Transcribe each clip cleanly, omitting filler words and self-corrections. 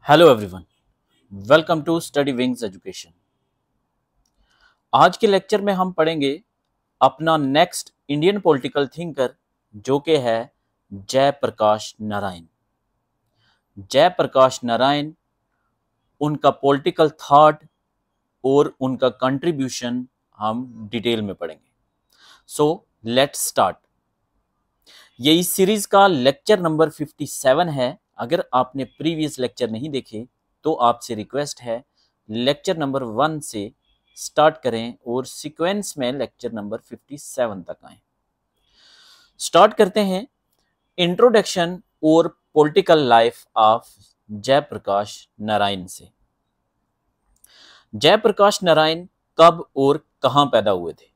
Hello everyone, welcome to study wings education. आज के lecture में हम पढ़ेंगे अपना नेक्स्ट इंडियन पॉलिटिकल थिंकर जो कि है जयप्रकाश नारायण। जयप्रकाश नारायण, उनका पॉलिटिकल थॉट और उनका कंट्रीब्यूशन हम डिटेल में पढ़ेंगे। So let's start. ये इस सीरीज का लेक्चर नंबर 57 है। अगर आपने प्रीवियस लेक्चर नहीं देखे तो आपसे रिक्वेस्ट है लेक्चर नंबर 1 से स्टार्ट करें और सीक्वेंस में लेक्चर नंबर 57 तक आए। स्टार्ट करते हैं इंट्रोडक्शन और political life of Jayaprakash Narayan से। जयप्रकाश नारायण कब और कहां पैदा हुए थे?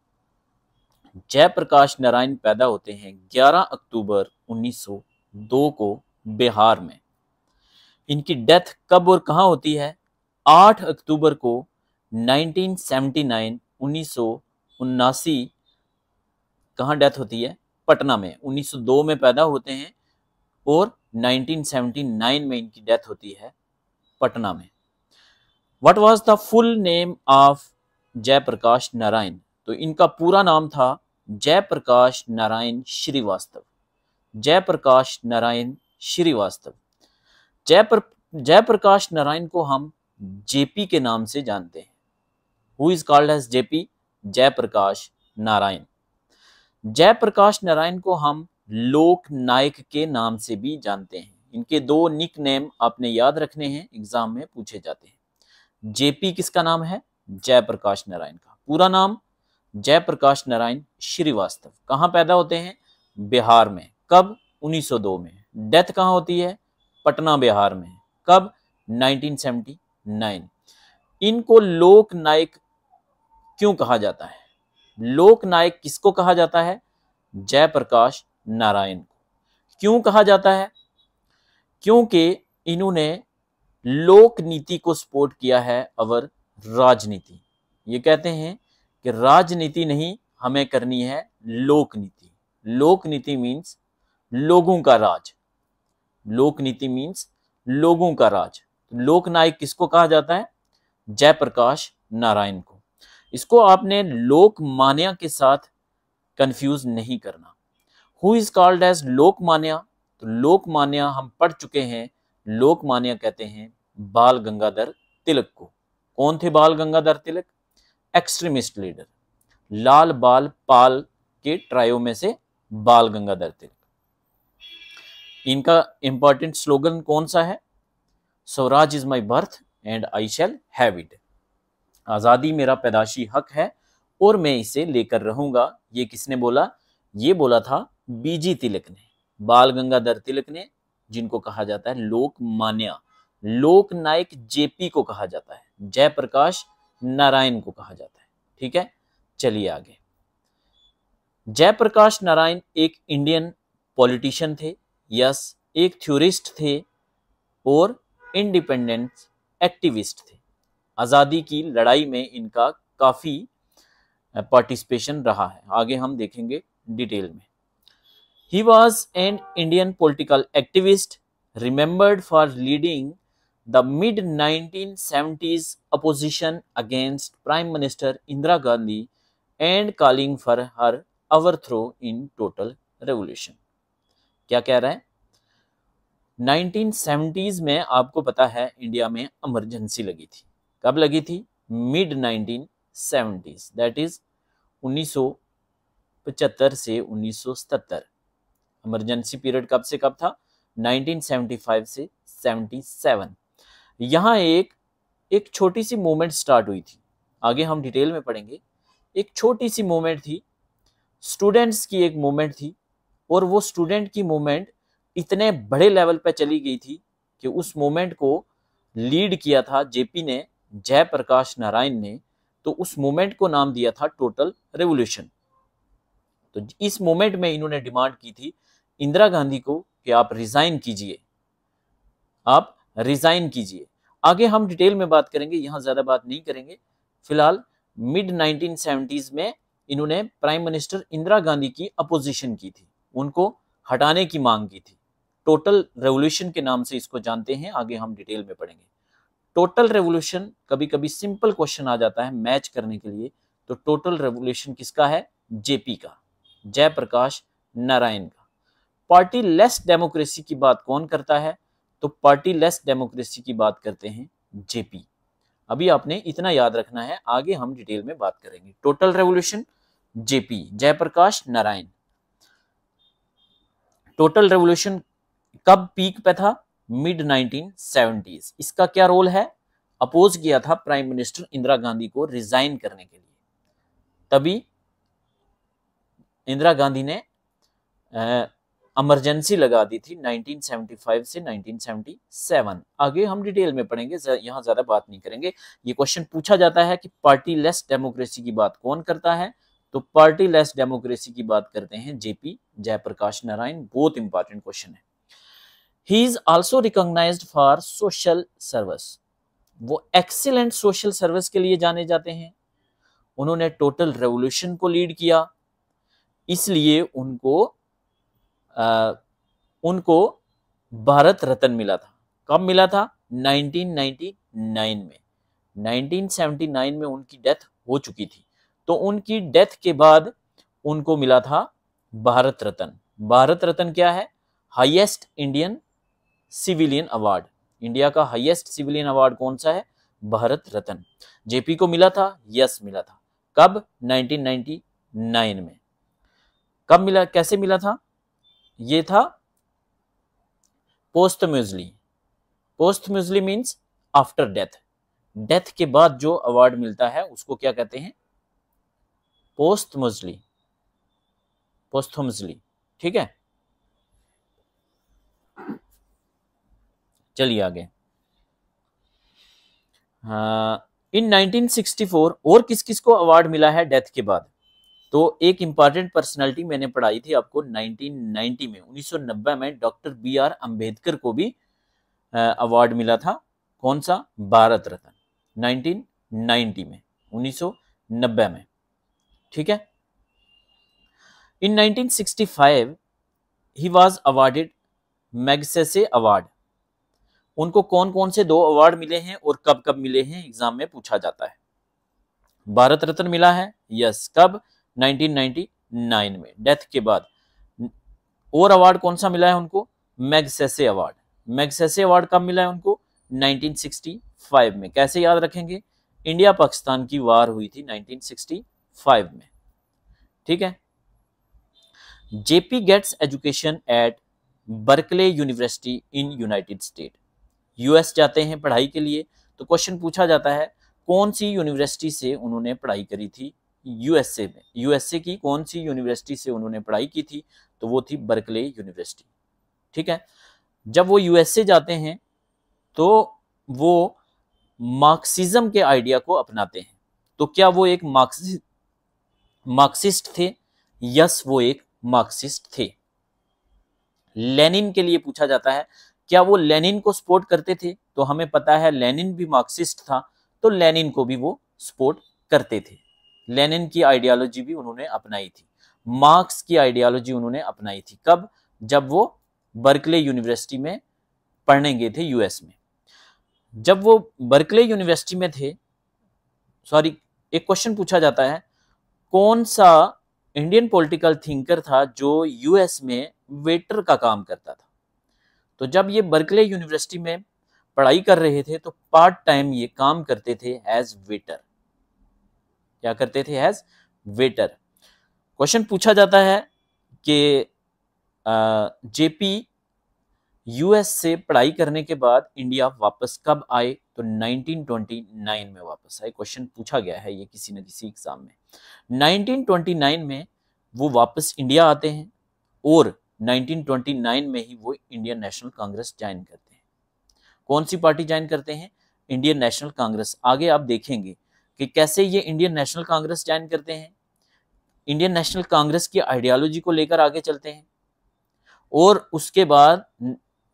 जयप्रकाश नारायण पैदा होते हैं 11 अक्टूबर 1902 को बिहार में। इनकी डेथ कब और कहां होती है? 8 अक्टूबर को 1979 कहां डेथ होती है? पटना में। 1902 में पैदा होते हैं और 1979 में इनकी डेथ होती है पटना में। What was the full name of Jayaprakash Narayan? तो इनका पूरा नाम था जयप्रकाश नारायण श्रीवास्तव। जयप्रकाश नारायण श्रीवास्तव। जयप्रकाश नारायण को हम जेपी के नाम से जानते हैं। Who is called as JP? Jayaprakash Narayan. Jayaprakash Narayan को हम लोक नायक के नाम से भी जानते हैं। इनके दो निक नेम आपने याद रखने हैं, एग्जाम में पूछे जाते हैं। जेपी किसका नाम है? जयप्रकाश नारायण का। पूरा नाम जयप्रकाश नारायण श्रीवास्तव। कहां पैदा होते हैं? बिहार में। कब? 1902 में। डेथ कहां होती है? पटना बिहार में। कब? 1979। इनको लोक नायक क्यों कहा जाता है? लोक नायक किसको कहा जाता है? जयप्रकाश नारायण को। क्यों कहा जाता है? क्योंकि इन्होंने लोक नीति को सपोर्ट किया है और राजनीति। ये कहते हैं कि राजनीति नहीं, हमें करनी है लोक नीति। लोक नीति मीन्स लोगों का राज। लोक नीति मीन्स लोगों का राज। लोक नायक किसको कहा जाता है? जयप्रकाश नारायण को। इसको आपने लोकमान्य के साथ कंफ्यूज नहीं करना। Who is called as Lokmanya? तो लोकमान्य हम पढ़ चुके हैं। लोकमान्य कहते हैं बाल गंगाधर तिलक को। कौन थे बाल गंगाधर तिलक? Extremist leader. लाल बाल पाल के ट्रायो में से बाल गंगाधर तिलक। इनका इंपॉर्टेंट स्लोगन कौन सा है? Swaraj is my birth and I shall have it. आजादी मेरा पैदाशी हक है और मैं इसे लेकर रहूंगा। ये किसने बोला? ये बोला था बीजी तिलक ने, बाल गंगाधर तिलक ने, जिनको कहा जाता है लोकमान्य। लोक नायक जेपी को कहा जाता है, जयप्रकाश नारायण को कहा जाता है। ठीक है, चलिए आगे। जयप्रकाश नारायण एक इंडियन पॉलिटिशियन थे, यस, एक थ्योरिस्ट थे और इंडिपेंडेंस एक्टिविस्ट थे। आजादी की लड़ाई में इनका काफी पार्टिसिपेशन रहा है। आगे हम देखेंगे डिटेल में। He was an Indian political activist remembered for leading the mid-1970s opposition against Prime Minister Indira Gandhi and calling for her overthrow in total revolution। क्या कह रहा है? 1970s में आपको पता है इंडिया में इमरजेंसी लगी थी। कब लगी थी? मिड 1970s, दैट इज 1975 से 1977। इमरजेंसी पीरियड कब से कब था? 1975 से 77। यहां एक छोटी सी मूवमेंट स्टार्ट हुई थी। आगे हम डिटेल में पढ़ेंगे। एक छोटी सी मूवमेंट थी, स्टूडेंट्स की एक मूवमेंट थी, और वो स्टूडेंट की मूवमेंट इतने बड़े लेवल पे चली गई थी कि उस मूवमेंट को लीड किया था जेपी ने, जयप्रकाश नारायण ने। तो उस मूवमेंट को नाम दिया था टोटल रेवोल्यूशन। तो इस मूवमेंट में इन्होंने डिमांड की थी इंदिरा गांधी को कि आप रिजाइन कीजिए, आप रिजाइन कीजिए। आगे हम डिटेल में बात करेंगे, यहां ज्यादा बात नहीं करेंगे। फिलहाल मिड 1970s में इन्होंने प्राइम मिनिस्टर इंदिरा गांधी की अपोजिशन की थी, उनको हटाने की मांग की थी। टोटल रेवोल्यूशन के नाम से इसको जानते हैं, आगे हम डिटेल में पढ़ेंगे। टोटल रेवोल्यूशन कभी कभी सिंपल क्वेश्चन आ जाता है मैच करने के लिए, तो टोटल रेवोल्यूशन किसका है? जेपी का, जयप्रकाश नारायण का। पार्टी लेस डेमोक्रेसी की बात कौन करता है? तो पार्टी लेस डेमोक्रेसी की बात करते हैं जेपी। अभी आपने इतना याद रखना है, आगे हम डिटेल में बात करेंगे। Total revolution JP, Jayaprakash Narayan. Total revolution कब पीक पे था? Mid 1970s। इसका क्या रोल है? अपोज किया था प्राइम मिनिस्टर इंदिरा गांधी को रिजाइन करने के लिए, तभी इंदिरा गांधी ने इमरजेंसी लगा दी थी 1975 से 1977। आगे हम डिटेल में पढ़ेंगे, यहां ज्यादा बात नहीं करेंगे। ये क्वेश्चन पूछा जाता है कि पार्टी लेस डेमोक्रेसी की बात कौन करता है? तो पार्टी लेस डेमोक्रेसी की बात करते हैं जेपी, जयप्रकाश नारायण। बहुत इंपॉर्टेंट क्वेश्चन है। He is also recognized for social service. वो एक्सीलेंट सोशल सर्विस के लिए जाने जाते हैं। उन्होंने टोटल रेवोल्यूशन को लीड किया, इसलिए उनको भारत रत्न मिला था। कब मिला था? 1999 में। 1979 में उनकी डेथ हो चुकी थी, तो उनकी डेथ के बाद उनको मिला था भारत रत्न। भारत रत्न क्या है? Highest Indian civilian award. India का हाईएस्ट सिविलियन अवार्ड कौन सा है? भारत रत्न। जेपी को मिला था? यस मिला था। कब? 1999 में। कब मिला, कैसे मिला था? ये था पोस्टम्यूजली। पोस्टम्यूजली मीन्स आफ्टर डेथ। डेथ के बाद जो अवार्ड मिलता है उसको क्या कहते हैं? पोस्टम्यूजली, पोस्टम्यूजली। ठीक है, चलिए आगे। इन 1964 और किस किस को अवार्ड मिला है डेथ के बाद? तो एक इंपॉर्टेंट पर्सनालिटी मैंने पढ़ाई थी आपको 1990 में, 1990 में डॉक्टर BR अंबेडकर को भी अवार्ड मिला था। कौन सा? भारत रत्न। 1990 में, 1990 में। ठीक है। इन 1965 he was awarded Magsaysay award. उनको कौन कौन से 2 अवार्ड मिले हैं और कब कब मिले हैं, एग्जाम में पूछा जाता है। भारत रत्न मिला है, यस। कब? 1999 में, डेथ के बाद। और अवार्ड कौन सा मिला है उनको? Magsaysay award. मैग्सेसे अवार्ड कब मिला है उनको? 1965 में। कैसे याद रखेंगे? इंडिया पाकिस्तान की वार हुई थी 1965 में। ठीक है। JP gets education at Berkeley university in United State. US जाते हैं पढ़ाई के लिए, तो क्वेश्चन पूछा जाता है कौन सी यूनिवर्सिटी से उन्होंने पढ़ाई करी थी? यूएसए में। यूएसए की कौन सी यूनिवर्सिटी से उन्होंने पढ़ाई की थी? तो वो थी बर्कले यूनिवर्सिटी। ठीक है। जब वो यूएसए जाते हैं तो वो मार्क्सिज्म के आइडिया को अपनाते हैं। तो क्या वो एक मार्क्सिस्ट थे? यस, वो एक मार्क्सिस्ट थे। लेनिन के लिए पूछा जाता है क्या वो लेनिन को सपोर्ट करते थे? तो हमें पता है लेनिन भी मार्क्सिस्ट था, तो लेनिन को भी वो सपोर्ट करते थे। लेनिन की आइडियोलॉजी भी उन्होंने अपनाई थी। मार्क्स की आइडियोलॉजी उन्होंने अपनाई थी। कब? जब वो बर्कले यूनिवर्सिटी में पढ़ने गए थे यूएस में। जब वो बर्कले यूनिवर्सिटी में थे, सॉरी, एक क्वेश्चन पूछा जाता है कौन सा इंडियन पॉलिटिकल थिंकर था जो यूएस में वेटर का काम करता था? तो जब ये बर्कले यूनिवर्सिटी में पढ़ाई कर रहे थे तो पार्ट टाइम ये काम करते थे एज वेटर। क्या करते थे? As waiter. क्वेश्चन पूछा जाता है कि जेपी यूएस से पढ़ाई करने के बाद इंडिया वापस कब आए? तो 1929 में वापस आए। क्वेश्चन पूछा गया है ये किसी न किसी एग्जाम में। 1929 में वो वापस इंडिया आते हैं और 1929 में ही वो इंडियन नेशनल कांग्रेस ज्वाइन करते हैं। कौन सी पार्टी ज्वाइन करते हैं? Indian national Congress. आगे आप देखेंगे कि कैसे ये इंडियन नेशनल कांग्रेस ज्वाइन करते हैं। इंडियन नेशनल कांग्रेस की आइडियोलॉजी को लेकर आगे चलते हैं और उसके बाद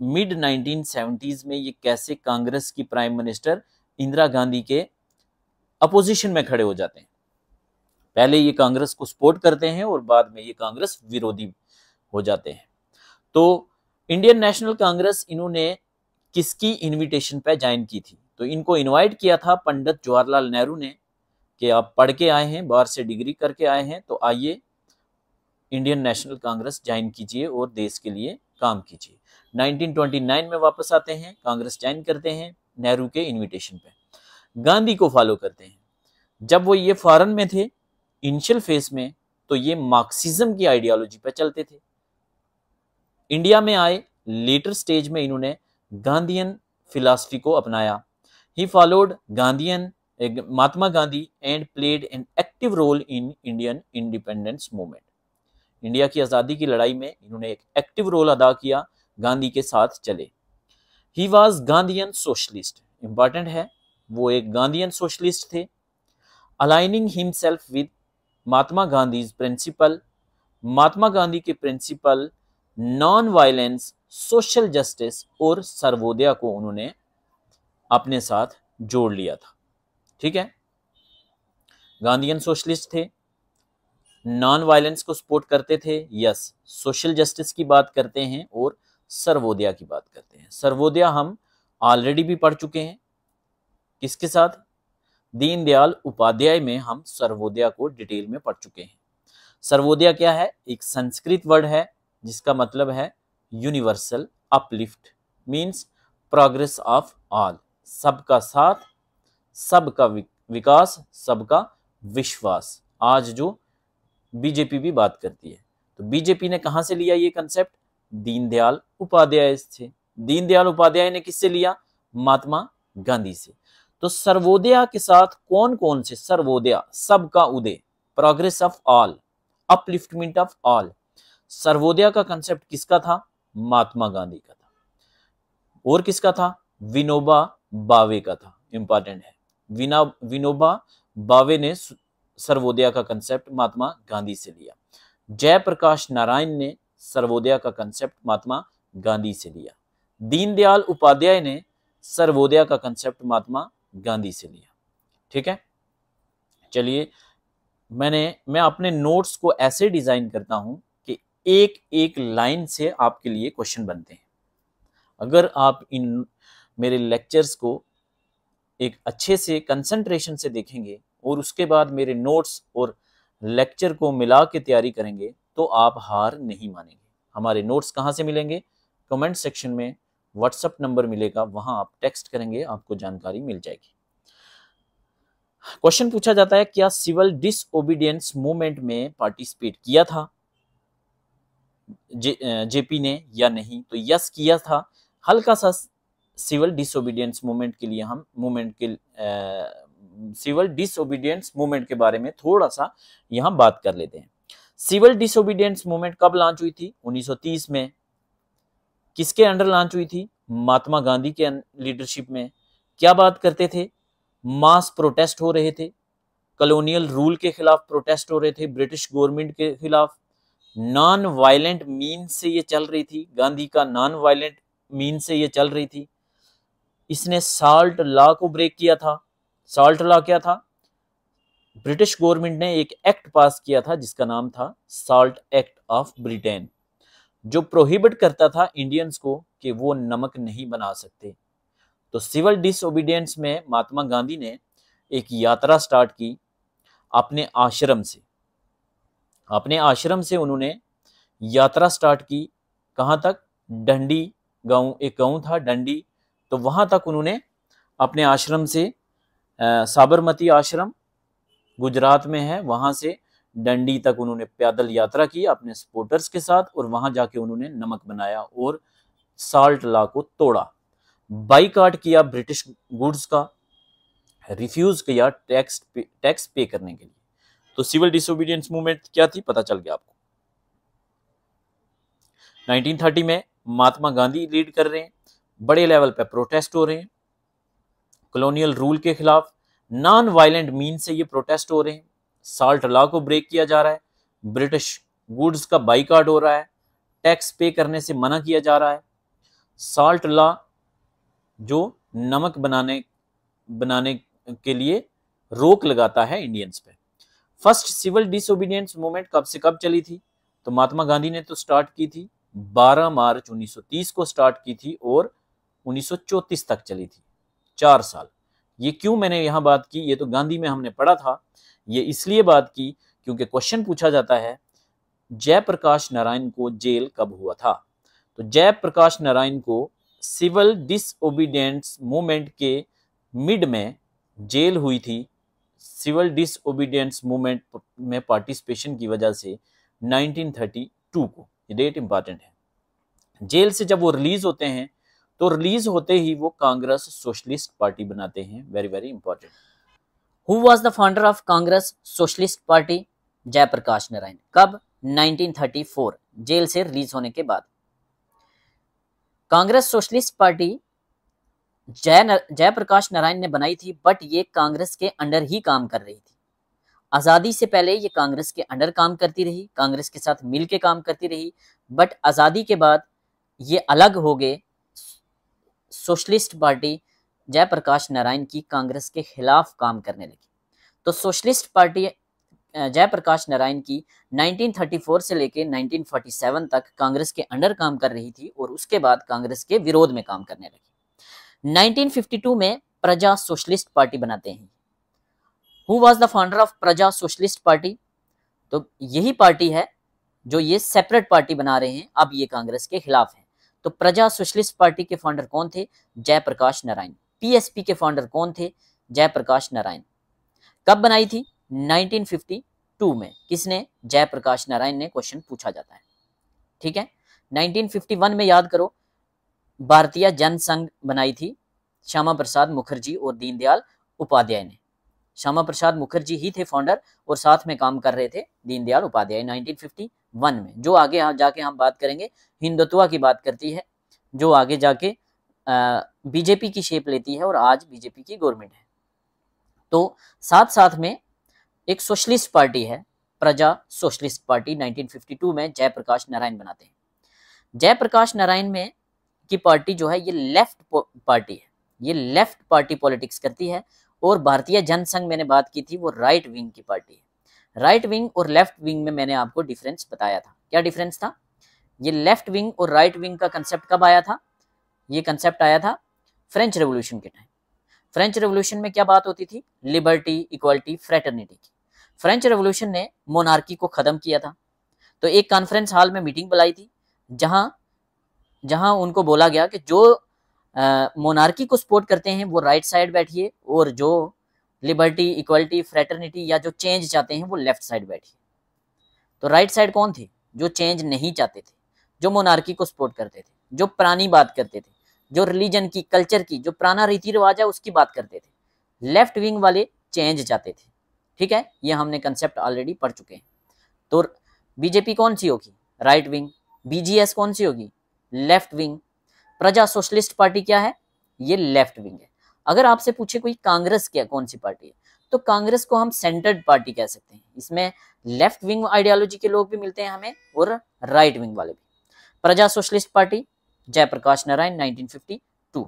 मिड 1970s में ये कैसे कांग्रेस की प्राइम मिनिस्टर इंदिरा गांधी के अपोजिशन में खड़े हो जाते हैं। पहले ये कांग्रेस को सपोर्ट करते हैं और बाद में ये कांग्रेस विरोधी हो जाते हैं। तो इंडियन नेशनल कांग्रेस इन्होंने किसकी इनविटेशन पे ज्वाइन की थी? तो इनको इनवाइट किया था पंडित जवाहरलाल नेहरू ने कि आप पढ़ के आए हैं, बाहर से डिग्री करके आए हैं, तो आइए इंडियन नेशनल कांग्रेस ज्वाइन कीजिए और देश के लिए काम कीजिए। 1929 में वापस आते हैं, कांग्रेस ज्वाइन करते हैं नेहरू के इनविटेशन पे, गांधी को फॉलो करते हैं। जब वो ये फॉरेन में थे इनिशियल फेज में, तो ये मार्क्सिज्म की आइडियोलॉजी पे चलते थे। इंडिया में आए लेटर स्टेज में इन्होंने गांधीयन फिलॉसफी को अपनाया। He followed Gandhian Mahatma Gandhi and played an active role in Indian independence movement. India की आज़ादी की लड़ाई में इन्होंने एक एक्टिव रोल अदा किया, गांधी के साथ चले। He was Gandhian socialist, important है, वो एक गांधीयन सोशलिस्ट थे। Aligning himself with Mahatma Gandhi principle, Mahatma Gandhi के principle non violence, social justice और सर्वोदय को उन्होंने अपने साथ जोड़ लिया था। ठीक है, गांधीयन सोशलिस्ट थे, नॉन वायलेंस को सपोर्ट करते थे, यस, सोशल जस्टिस की बात करते हैं और सर्वोदय की बात करते हैं। सर्वोदय हम ऑलरेडी भी पढ़ चुके हैं, किसके साथ? दीनदयाल उपाध्याय में हम सर्वोदय को डिटेल में पढ़ चुके हैं। सर्वोदय क्या है? एक संस्कृत वर्ड है जिसका मतलब है universal uplift, means progress of all, सबका साथ, सबका विकास, सबका विश्वास। आज जो बीजेपी भी बात करती है, तो बीजेपी ने कहां से लिया ये कंसेप्ट? दीनदयाल उपाध्याय से। दीनदयाल उपाध्याय ने किससे लिया? महात्मा गांधी से। तो सर्वोदय के साथ कौन कौन से? सर्वोदय, सबका उदय, progress of all, upliftment of all. Sarvodaya का कंसेप्ट किसका था? महात्मा गांधी का था। और किसका था? विनोबा भावे का था, इंपॉर्टेंट है। विनोबा भावे ने सर्वोदय का कंसेप्ट महात्मा गांधी से लिया। जयप्रकाश नारायण ने सर्वोदय का कंसेप्ट महात्मा गांधी से लिया। दीनदयाल उपाध्याय ने सर्वोदय का कंसेप्ट महात्मा गांधी से लिया। ठीक है, चलिए, मैं अपने नोट्स को ऐसे डिजाइन करता हूं कि एक एक लाइन से आपके लिए क्वेश्चन बनते हैं। अगर आप इन मेरे लेक्चर्स को एक अच्छे से कंसंट्रेशन से देखेंगे और उसके बाद मेरे नोट्स और लेक्चर को मिला के तैयारी करेंगे, तो आप हार नहीं मानेंगे। हमारे नोट्स कहाँ से मिलेंगे? कमेंट सेक्शन में व्हाट्सएप नंबर मिलेगा, वहां आप टेक्स्ट करेंगे, आपको जानकारी मिल जाएगी। क्वेश्चन पूछा जाता है, क्या सिविल डिसओबीडियंस मूवमेंट में पार्टिसिपेट किया था जेपी ने या नहीं? तो यस, किया था। हल्का सा सिविल डिसओबीडियंस मूवमेंट के लिए हम सिविल डिसओबीडियंस मूवमेंट के बारे में थोड़ा सा यहां बात कर लेते हैं। सिविल डिसओबीडियंस मूवमेंट कब लॉन्च हुई थी? 1930 में। किसके अंडर लॉन्च हुई थी? महात्मा गांधी के लीडरशिप में। क्या बात करते थे? मास प्रोटेस्ट हो रहे थे, कॉलोनियल रूल के खिलाफ प्रोटेस्ट हो रहे थे, ब्रिटिश गवर्नमेंट के खिलाफ। नॉन वायलेंट मीन से ये चल रही थी, गांधी का नॉन वायलेंट मीन से ये चल रही थी। इसने साल्ट लॉ को ब्रेक किया था। साल्ट लॉ क्या था? ब्रिटिश गवर्नमेंट ने एक एक्ट पास किया था जिसका नाम था साल्ट एक्ट ऑफ ब्रिटेन, जो प्रोहिबिट करता था इंडियंस को कि वो नमक नहीं बना सकते। तो सिविल डिसओबीडियंस में महात्मा गांधी ने एक यात्रा स्टार्ट की अपने आश्रम से। अपने आश्रम से उन्होंने यात्रा स्टार्ट की, कहां तक? डंडी गांव, एक गांव था डंडी, तो वहां तक उन्होंने अपने आश्रम से, साबरमती आश्रम गुजरात में है, वहां से डंडी तक उन्होंने पैदल यात्रा की अपने सपोर्टर्स के साथ, और वहां जाके उन्होंने नमक बनाया और साल्ट लॉ को तोड़ा, बाइकाट किया ब्रिटिश गुड्स का, रिफ्यूज किया टैक्स पे करने के लिए। तो सिविल डिसोबीडियंस मूवमेंट क्या थी, पता चल गया आपको। 1930 में महात्मा गांधी लीड कर रहे हैं, बड़े लेवल पे प्रोटेस्ट हो रहे हैं कॉलोनियल रूल के खिलाफ, नॉन वायलेंट मीन से ये प्रोटेस्ट हो रहे हैं, साल्ट लॉ को ब्रेक किया जा रहा है, ब्रिटिश गुड्स का बाइकाट हो रहा है, टैक्स पे करने से मना किया जा रहा है। साल्ट लॉ जो नमक बनाने के लिए रोक लगाता है इंडियंस पे। फर्स्ट सिविल डिसोबीडियंस मूवमेंट कब से कब चली थी? तो महात्मा गांधी ने तो स्टार्ट की थी 12 मार्च 1930 को स्टार्ट की थी और 1934 तक चली थी, 4 साल। ये क्यों मैंने यहाँ बात की, ये तो गांधी में हमने पढ़ा था। ये इसलिए बात की क्योंकि क्वेश्चन पूछा जाता है जयप्रकाश नारायण को जेल कब हुआ था। तो जयप्रकाश नारायण को सिविल डिसओबीडियंस मूवमेंट के मिड में जेल हुई थी। सिविल डिसओबीडियंस मूवमेंट में पार्टिसिपेशन की वजह से 1932 को, ये डेट इंपॉर्टेंट है। जेल से जब वो रिलीज होते हैं तो रिलीज होते ही वो कांग्रेस सोशलिस्ट पार्टी बनाते हैं। Very very important. Who was the founder of Congress socialist party? Jayaprakash Narayan. कब? 1934, जेल से रिलीज होने के बाद। कांग्रेस सोशलिस्ट पार्टी जयप्रकाश नारायण ने बनाई थी, बट ये कांग्रेस के अंडर ही काम कर रही थी। आजादी से पहले ये कांग्रेस के अंडर काम करती रही, कांग्रेस के साथ मिलके काम करती रही, बट आजादी के बाद ये अलग हो गए। सोशलिस्ट पार्टी जयप्रकाश नारायण की कांग्रेस के खिलाफ काम करने लगी। तो सोशलिस्ट पार्टी जयप्रकाश नारायण की 1934 से लेकर 1947 तक कांग्रेस के अंडर काम कर रही थी और उसके बाद कांग्रेस के विरोध में काम करने लगी। 1952 में प्रजा सोशलिस्ट पार्टी बनाते हैं। Who was the founder of प्रजा सोशलिस्ट पार्टी? तो यही पार्टी है जो ये सेपरेट पार्टी बना रहे हैं, अब ये कांग्रेस के खिलाफ है। तो प्रजा सोशलिस्ट पार्टी के फाउंडर कौन थे? जयप्रकाश नारायण। पीएसपी के फाउंडर कौन थे? जयप्रकाश नारायण। कब बनाई थी? 1952 में। किसने? जयप्रकाश नारायण ने। क्वेश्चन पूछा जाता है, ठीक है। 1951 में याद करो, भारतीय जनसंघ बनाई थी श्यामा प्रसाद मुखर्जी और दीनदयाल उपाध्याय ने। श्यामा प्रसाद मुखर्जी ही थे फाउंडर और साथ में काम कर रहे थे दीनदयाल उपाध्याय 1951 में। जो आगे जाके हम बात करेंगे हिंदुत्व की बात करती है, जो आगे जाके बीजेपी की शेप लेती है और आज बीजेपी की गवर्नमेंट है। तो साथ साथ में एक सोशलिस्ट पार्टी है, प्रजा सोशलिस्ट पार्टी, 1952 में जयप्रकाश नारायण बनाते हैं। जयप्रकाश नारायण में की पार्टी जो है ये लेफ्ट पार्टी है, ये लेफ्ट पार्टी पॉलिटिक्स करती है। और भारतीय जनसंघ मैंने बात की थी वो राइट विंग की पार्टी है। राइट विंग और लेफ्ट विंग में मैंने आपको डिफरेंस बताया था। क्या डिफरेंस था? ये लेफ्ट विंग और राइट विंग का कंसेप्ट कब आया था? ये कंसेप्ट आया था फ्रेंच रेवोल्यूशन के टाइम। फ्रेंच रेवोल्यूशन में क्या बात होती थी? लिबर्टी, इक्वालिटी, फ्रेटर्निटी की। फ्रेंच रेवोल्यूशन ने मोनार्की को खत्म किया था। तो एक कॉन्फ्रेंस हॉल में मीटिंग बुलाई थी जहां उनको बोला गया कि जो मोनार्की को सपोर्ट करते हैं वो राइट साइड बैठिए और जो लिबर्टी, इक्वालिटी, फ्रेटर्निटी या जो चेंज चाहते हैं वो लेफ्ट साइड बैठिए। तो राइट साइड कौन थे? जो चेंज नहीं चाहते थे, जो मोनार्की को सपोर्ट करते थे, जो पुरानी बात करते थे, जो रिलीजन की, कल्चर की, जो पुराना रीति रिवाज है उसकी बात करते थे। लेफ्ट विंग वाले चेंज चाहते थे, ठीक है। ये हमने कंसेप्ट ऑलरेडी पढ़ चुके हैं। तो बीजेपी कौन सी होगी? Right wing. बीजीएस कौन सी होगी? Left wing. प्रजा सोशलिस्ट पार्टी क्या है? ये लेफ्ट विंग है। अगर आपसे पूछे कोई कांग्रेस क्या कौन सी पार्टी है, तो कांग्रेस को हम सेंटर्ड पार्टी कह सकते हैं। इसमें लेफ्ट विंग आइडियोलॉजी के लोग भी मिलते हैं हमें और राइट विंग वाले भी। प्रजा सोशलिस्ट पार्टी जयप्रकाश नारायण 1952।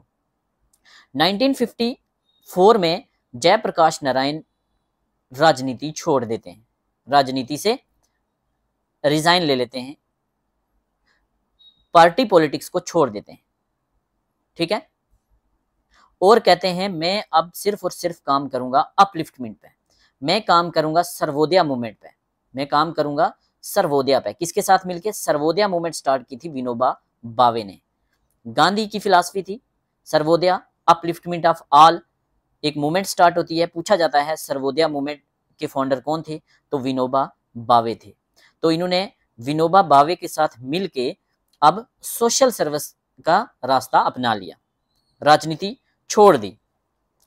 1954 में जयप्रकाश नारायण राजनीति छोड़ देते हैं, राजनीति से रिजाइन ले लेते हैं, पार्टी पॉलिटिक्स को छोड़ देते हैं, ठीक है। और कहते हैं मैं अब सिर्फ और सिर्फ काम करूंगा अपलिफ्टमेंट पे, मैं काम करूंगा सर्वोदय मूवमेंट पे, मैं काम करूंगा सर्वोदय पे। किसके साथ मिलके? सर्वोदय मूवमेंट स्टार्ट की थी विनोबा भावे ने। गांधी की फिलॉसफी थी सर्वोदय, अपलिफ्टमेंट ऑफ ऑल। एक मूवमेंट स्टार्ट होती है, पूछा जाता है सर्वोदय मूवमेंट के फाउंडर कौन थे? तो विनोबा भावे थे। तो इन्होंने विनोबा भावे के साथ मिलके अब सोशल सर्विस का रास्ता अपना लिया, राजनीति छोड़ दी।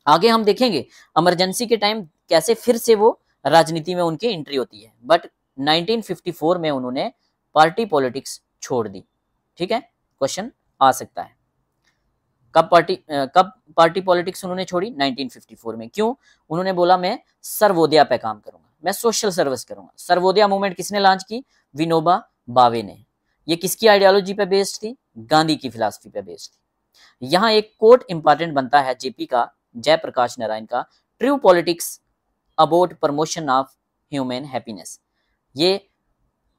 आगे हम देखेंगे इमरजेंसी के टाइम कैसे फिर से वो राजनीति में उनकी एंट्री होती है, बट 1954 में उन्होंने पार्टी पॉलिटिक्स छोड़ दी, ठीक है। क्वेश्चन आ सकता है कब पार्टी पॉलिटिक्स उन्होंने छोड़ी? 1954 में। क्यों? उन्होंने बोला मैं सर्वोदय पे काम करूंगा, मैं सोशल सर्विस करूंगा। सर्वोदय मूवमेंट किसने लॉन्च की? विनोबा भावे ने। ये किसकी आइडियोलॉजी पे बेस्ड थी? गांधी की फिलॉसफी पे बेस्ड थी। यहाँ एक कोट इंपॉर्टेंट बनता है जेपी का, जयप्रकाश नारायण का, true politics about promotion of human happiness. ये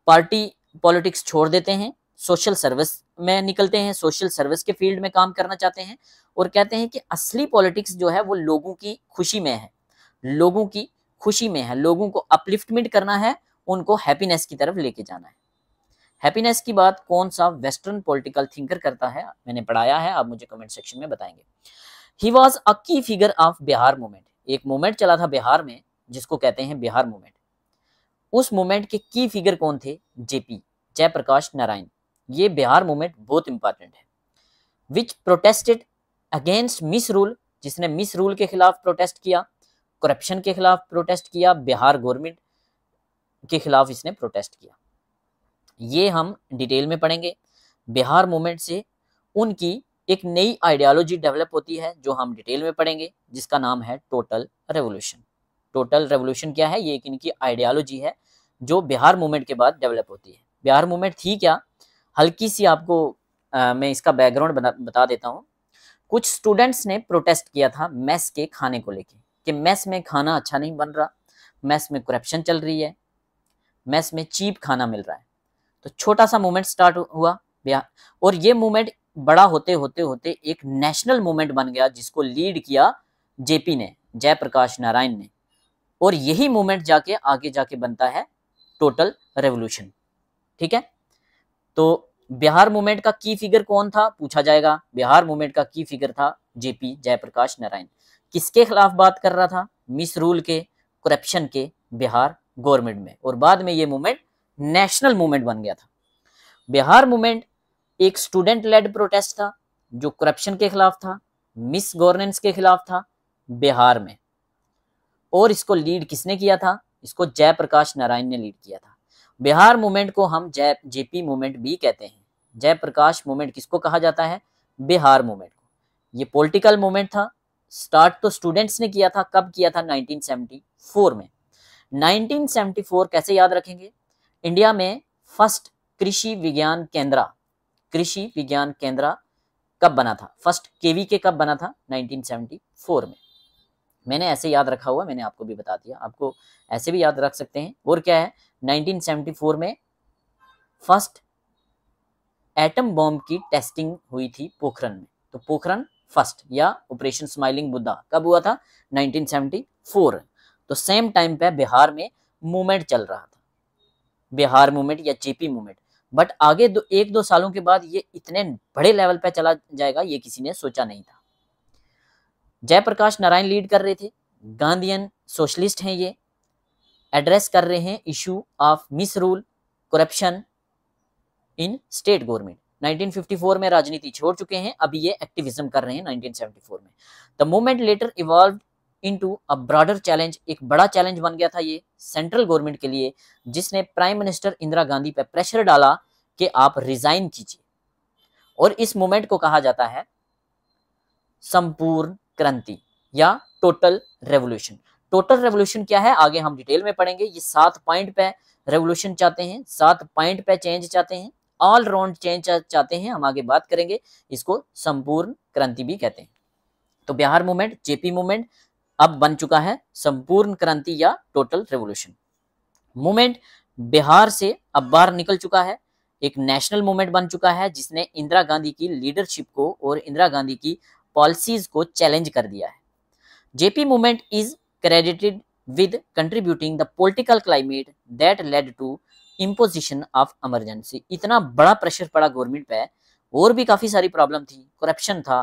पार्टी पॉलिटिक्स छोड़ देते हैं, सोशल सर्विस में निकलते हैं, सोशल सर्विस के फील्ड में काम करना चाहते हैं और कहते हैं कि असली पॉलिटिक्स जो है वो लोगों की खुशी में है, लोगों की खुशी में है, लोगों को अपलिफ्टमेंट करना है, उनको हैप्पीनेस की तरफ लेके जाना है। हैप्पीनेस की बात कौन सा वेस्टर्न पॉलिटिकल थिंकर करता है, मैंने पढ़ाया है, आप मुझे कमेंट सेक्शन में बताएंगे। ही वॉज अ की फिगर ऑफ बिहार मूवमेंट, एक मूवमेंट चला था बिहार में जिसको कहते हैं बिहार मूवमेंट। उस मूवमेंट के की फिगर कौन थे? जेपी, जयप्रकाश नारायण। ये बिहार मूवमेंट बहुत इंपॉर्टेंट है। विच प्रोटेस्टेड अगेंस्ट मिस रूल, जिसने मिस रूल के खिलाफ प्रोटेस्ट किया, करप्शन के खिलाफ प्रोटेस्ट किया, बिहार गवर्नमेंट के खिलाफ इसने प्रोटेस्ट किया। ये हम डिटेल में पढ़ेंगे। बिहार मूवमेंट से उनकी एक नई आइडियोलॉजी डेवलप होती है जो हम डिटेल में पढ़ेंगे, जिसका नाम है टोटल रेवोल्यूशन। टोटल रेवोल्यूशन क्या है? ये एक इनकी आइडियोलॉजी है जो बिहार मूवमेंट के बाद डेवलप होती है। बिहार मूवमेंट थी क्या, हल्की सी आपको मैं इसका बैकग्राउंड बता देता हूँ। कुछ स्टूडेंट्स ने प्रोटेस्ट किया था मेस के खाने को लेके कि मेस में खाना अच्छा नहीं बन रहा, मेस में करप्शन चल रही है, मेस में चीप खाना मिल रहा है। तो छोटा सा मूवमेंट स्टार्ट हुआ बिहार, और ये मूवमेंट बड़ा होते होते होते एक नेशनल मूवमेंट बन गया जिसको लीड किया जेपी ने, जयप्रकाश नारायण ने। और यही मूवमेंट जाके आगे जाके बनता है टोटल रेवोल्यूशन। ठीक है, तो बिहार मूवमेंट का की फिगर कौन था पूछा जाएगा। बिहार मूवमेंट का की फिगर था जेपी, जयप्रकाश नारायण। किसके खिलाफ बात कर रहा था? मिस रूल के, करप्शन के, बिहार गवर्नमेंट में। और बाद में ये मूवमेंट नेशनल मूवमेंट बन गया था। बिहार मूवमेंट एक स्टूडेंट लेड प्रोटेस्ट था जो करप्शन के खिलाफ था, मिस गवर्नेंस के खिलाफ था बिहार में। और इसको लीड किसने किया था? इसको जयप्रकाश नारायण ने लीड किया था। बिहार मूवमेंट को हम जेपी मूवमेंट भी कहते हैं। जयप्रकाश मूवमेंट किसको कहा जाता है? बिहार मूवमेंट को। ये पॉलिटिकल मूवमेंट था। स्टार्ट तो स्टूडेंट्स ने किया था। कब किया था? 1974 में। 1974 कैसे याद रखेंगे? इंडिया में फर्स्ट कृषि विज्ञान केंद्र कब बना था? फर्स्ट केवीके कब बना था? 1974 में। मैंने ऐसे याद रखा हुआ, मैंने आपको भी बता दिया, आपको ऐसे भी याद रख सकते हैं। और क्या है? 1974 में फर्स्ट एटम बॉम्ब की टेस्टिंग हुई थी पोखरण में। तो पोखरण फर्स्ट या ऑपरेशन स्माइलिंग बुद्धा कब हुआ था? 1974। तो सेम टाइम पे बिहार में मूवमेंट चल रहा था, बिहार मूवमेंट या जेपी मूवमेंट। बट आगे एक दो सालों के बाद ये इतने बड़े लेवल पे चला जाएगा ये किसी ने सोचा नहीं था। जयप्रकाश नारायण लीड कर रहे थे, गांधीयन सोशलिस्ट हैं ये, एड्रेस कर रहे हैं issue of miss rule, corruption in state government. 1954 में राजनीति छोड़ चुके हैं, अभी ये एक्टिविज्म कर रहे हैं 1974 में। The movement later evolve into a broader challenge, एक बड़ा चैलेंज बन गया था ये सेंट्रल गवर्नमेंट के लिए, जिसने प्राइम मिनिस्टर इंदिरा गांधी पे प्रेशर डाला कि आप रिजाइन कीजिए। और इस मूवमेंट को कहा जाता है संपूर्ण क्रांति या टोटल रेवोल्यूशन। टोटल रेवोल्यूशन क्या है आगे हम डिटेल में पढ़ेंगे। ये 7 पॉइंट पे रेवोल्यूशन चाहते हैं, 7 पॉइंट पे चेंज चाहते हैं, ऑल राउंड चेंज चाहते हैं, हम आगे बात करेंगे। इसको संपूर्ण क्रांति भी कहते हैं। तो बिहार मूवमेंट, जेपी मूवमेंट अब बन चुका है संपूर्ण क्रांति या टोटल रेवोल्यूशन। मूवमेंट बिहार से अब बाहर निकल चुका है, एक नेशनल मूवमेंट बन चुका है जिसने इंदिरा गांधी की लीडरशिप को और इंदिरा गांधी की पॉलिसीज को चैलेंज कर दिया है। JP movement is credited with contributing the political climate that led to imposition of emergency. इतना बड़ा प्रेशर पड़ा गवर्नमेंट पे, और भी काफी सारी प्रॉब्लम थी, करप्शन था,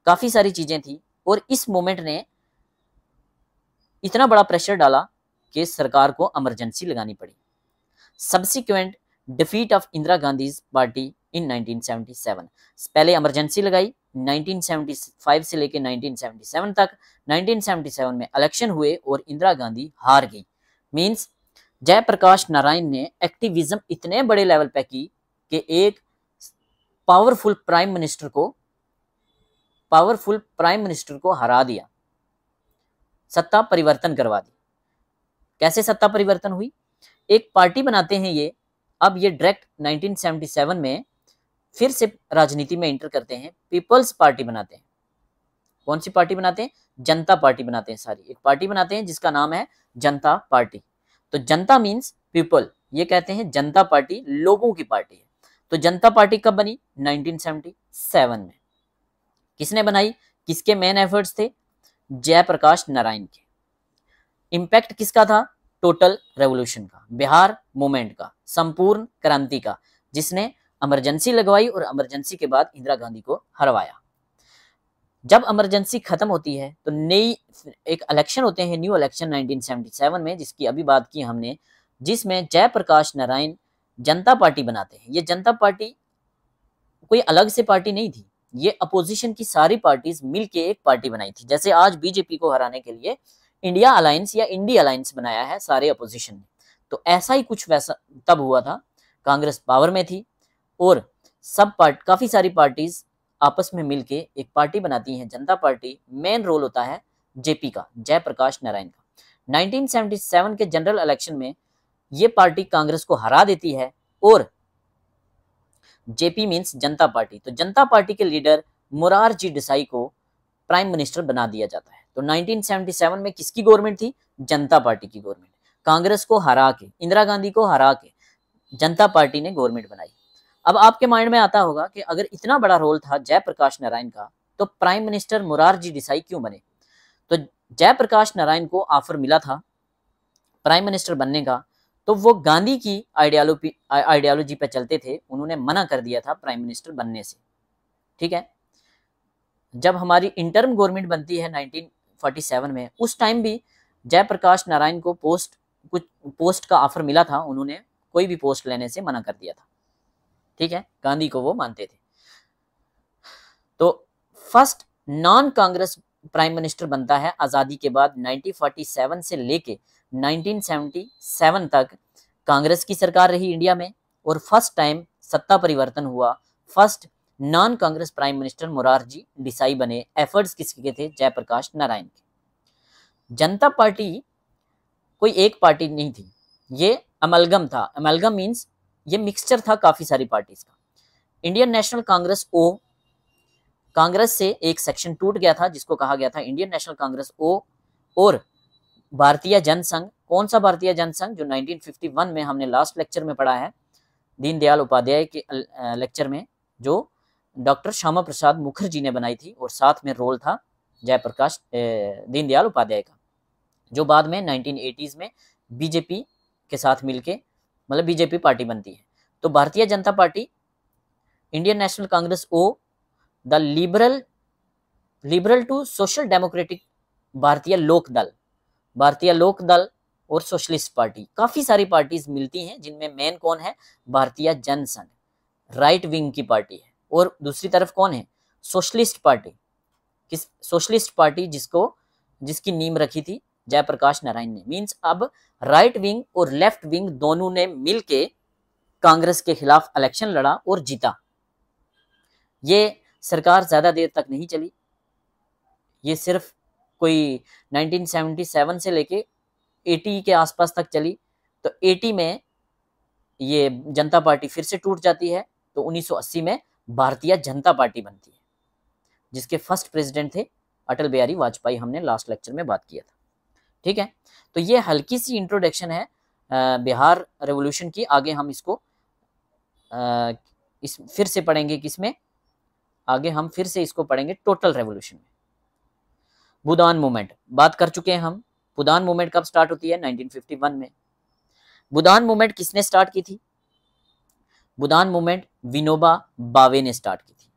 काफी सारी चीजें थी, और इस मूवमेंट ने इतना बड़ा प्रेशर डाला कि सरकार को इमरजेंसी लगानी पड़ी। Subsequent defeat of Indira Gandhi party इन 1977, पहले इमरजेंसी लगाई 1975 से लेकर 1977 तक। 1977 में इलेक्शन हुए और इंदिरा गांधी हार गई। मींस जयप्रकाश नारायण ने एक्टिविज्म इतने बड़े लेवल पे की कि एक पावरफुल प्राइम मिनिस्टर को हरा दिया, सत्ता परिवर्तन करवा दी। कैसे सत्ता परिवर्तन हुई? एक पार्टी बनाते हैं ये, अब ये डायरेक्ट 1977 में फिर से राजनीति में एंटर करते हैं, पीपल्स पार्टी बनाते हैं। कौन सी पार्टी बनाते हैं? जनता पार्टी बनाते हैं। सारी एक पार्टी बनाते हैं जिसका नाम है जनता पार्टी। तो जनता मीन्स पीपल, ये कहते हैं जनता पार्टी लोगों की पार्टी है। तो जनता पार्टी कब बनी? 1977 में। किसने बनाई? किसके मेन एफर्ट्स थे? जयप्रकाश नारायण के। इंपैक्ट किसका था? टोटल रेवोल्यूशन का, बिहार मूवमेंट का, संपूर्ण क्रांति का, जिसने इमरजेंसी लगवाई और इमरजेंसी के बाद इंदिरा गांधी को हरवाया। जब इमरजेंसी खत्म होती है तो नई एक इलेक्शन होते हैं, न्यू इलेक्शन 1977 में, जिसकी अभी बात की हमने, जिसमें जयप्रकाश नारायण जनता पार्टी बनाते हैं। ये जनता पार्टी कोई अलग से पार्टी नहीं थी, ये अपोजिशन की सारी पार्टीज मिलके एक पार्टी बनाई थी। जैसे आज बीजेपी को हराने के लिए इंडिया अलायंस या इंडी अलायंस बनाया है सारे अपोजिशन ने, तो ऐसा ही कुछ वैसा तब हुआ था। कांग्रेस पावर में थी और काफी सारी पार्टीज आपस में मिलके एक पार्टी बनाती हैं, जनता पार्टी। मेन रोल होता है जेपी का, जयप्रकाश नारायण का। 1977 के जनरल इलेक्शन में ये पार्टी कांग्रेस को हरा देती है और जेपी मींस जनता पार्टी, तो जनता पार्टी के लीडर मोरारजी देसाई को प्राइम मिनिस्टर बना दिया जाता है। तो 1977 में किसकी गवर्नमेंट थी? जनता पार्टी की गवर्नमेंट। कांग्रेस को हरा के, इंदिरा गांधी को हरा के जनता पार्टी ने गवर्नमेंट बनाई। अब आपके माइंड में आता होगा कि अगर इतना बड़ा रोल था जयप्रकाश नारायण का, तो प्राइम मिनिस्टर मोरारजी देसाई क्यों बने? तो जयप्रकाश नारायण को ऑफर मिला था प्राइम मिनिस्टर बनने का, तो वो गांधी की आइडियोलॉजी पे चलते थे, उन्होंने मना कर दिया था प्राइम मिनिस्टर बनने से। ठीक है, जब हमारी इंटर्म गवर्नमेंट बनती है 1947 में, उस टाइम भी जयप्रकाश नारायण को कुछ पोस्ट का ऑफर मिला था, उन्होंने कोई भी पोस्ट लेने से मना कर दिया था। ठीक है, गांधी को वो मानते थे। तो first non Congress prime minister बनता है आजादी के बाद। 1947 से लेके 1977 तक कांग्रेस की सरकार रही इंडिया में और फर्स्ट टाइम सत्ता परिवर्तन हुआ। First non Congress prime minister Morarji Desai बने। एफर्ट्स किसके थे? जयप्रकाश नारायण के। जनता पार्टी कोई एक पार्टी नहीं थी, ये अमलगम था। अमलगम मींस ये मिक्सचर था काफी सारी पार्टीज का। इंडियन नेशनल कांग्रेस ओ, कांग्रेस से एक सेक्शन टूट गया था जिसको कहा गया था इंडियन नेशनल कांग्रेस ओ, और भारतीय जनसंघ। कौन सा भारतीय जनसंघ? जो 1951 में हमने लास्ट लेक्चर में पढ़ा है, दीनदयाल उपाध्याय के लेक्चर में, जो डॉक्टर श्यामा प्रसाद मुखर्जी ने बनाई थी और साथ में रोल था जयप्रकाश दीनदयाल उपाध्याय का, जो बाद में 1980s में बीजेपी के साथ मिलके मतलब बीजेपी पार्टी बनती है। तो Bharatiya Janata party, Indian national Congress O, the liberal to social democratic, Bharatiya Lok दल और सोशलिस्ट पार्टी। काफी सारी पार्टीज मिलती हैं जिनमें मेन कौन है? भारतीय जनसंघ, राइट विंग की पार्टी है। और दूसरी तरफ कौन है? Socialist party. सोशलिस्ट पार्टी जिसकी नींव रखी थी जयप्रकाश नारायण ने। मींस अब राइट विंग और लेफ्ट विंग दोनों ने मिलके कांग्रेस के खिलाफ इलेक्शन लड़ा और जीता। ये सरकार ज्यादा देर तक नहीं चली, ये सिर्फ कोई 1977 से लेके 80 के आसपास तक चली। तो 80 में ये जनता पार्टी फिर से टूट जाती है। तो 1980 में भारतीय जनता पार्टी बनती है, जिसके फर्स्ट प्रेसिडेंट थे अटल बिहारी वाजपेयी। हमने लास्ट लेक्चर में बात किया था। ठीक है, तो ये हल्की सी इंट्रोडक्शन है बिहार रेवोल्यूशन की। आगे हम इसको फिर से पढ़ेंगे। किसमें? आगे हम फिर से इसको पढ़ेंगे टोटल रेवोल्यूशन में। भूदान मूवमेंट बात कर चुके हैं हम। भूदान मूवमेंट कब स्टार्ट होती है? 1951 में। भूदान मूवमेंट किसने स्टार्ट की थी? भूदान मूवमेंट विनोबा भावे ने स्टार्ट की थी।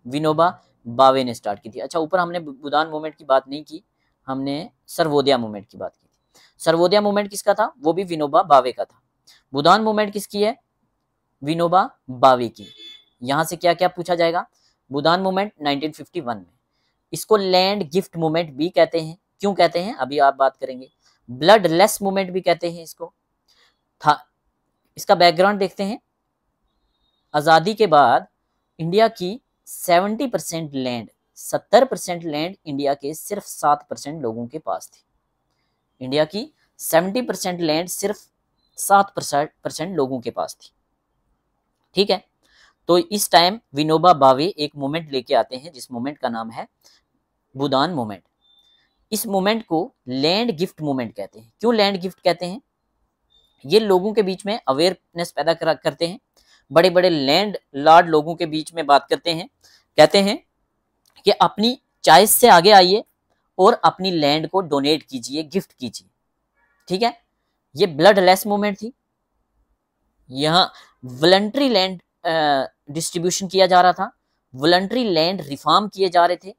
विनोबा भावे ने स्टार्ट की थी। अच्छा, ऊपर हमने भूदान मूवमेंट की बात नहीं की, हमने सर्वोदय मूवमेंट की बात की थी। सर्वोदय मूवमेंट किसका था? वो भी विनोबा भावे का था। भूदान मूवमेंट किसकी है? विनोबा भावे की। यहां से क्या क्या पूछा जाएगा? भूदान मूवमेंट 1951 में। इसको लैंड गिफ्ट मूवमेंट भी कहते हैं। क्यों कहते हैं अभी आप बात करेंगे। ब्लड लेस मूवमेंट भी कहते हैं इसको। इसका बैकग्राउंड देखते हैं। आजादी के बाद इंडिया की 70% लैंड, 70% लैंड इंडिया के सिर्फ 7% लोगों के पास थी। इंडिया की 70% लैंड सिर्फ 7% लोगों के पास थी। ठीक है, तो इस टाइम विनोबा भावे एक मूवमेंट लेके आते हैं जिस मूवमेंट का नाम है भूदान मूवमेंट। इस मूवमेंट को लैंड गिफ्ट मूवमेंट कहते हैं। क्यों लैंड गिफ्ट कहते हैं? ये लोगों के बीच में अवेयरनेस पैदा करते हैं। बड़े बड़े लैंड लॉर्ड लोगों के बीच में बात करते हैं, कहते हैं कि अपनी चॉइस से आगे आइए और अपनी लैंड को डोनेट कीजिए, गिफ्ट कीजिए। ठीक है, ये ब्लड लेस मूवमेंट थी। यहाँ वॉलंटरी लैंड डिस्ट्रीब्यूशन किया जा रहा था, वॉलंटरी लैंड रिफॉर्म किए जा रहे थे।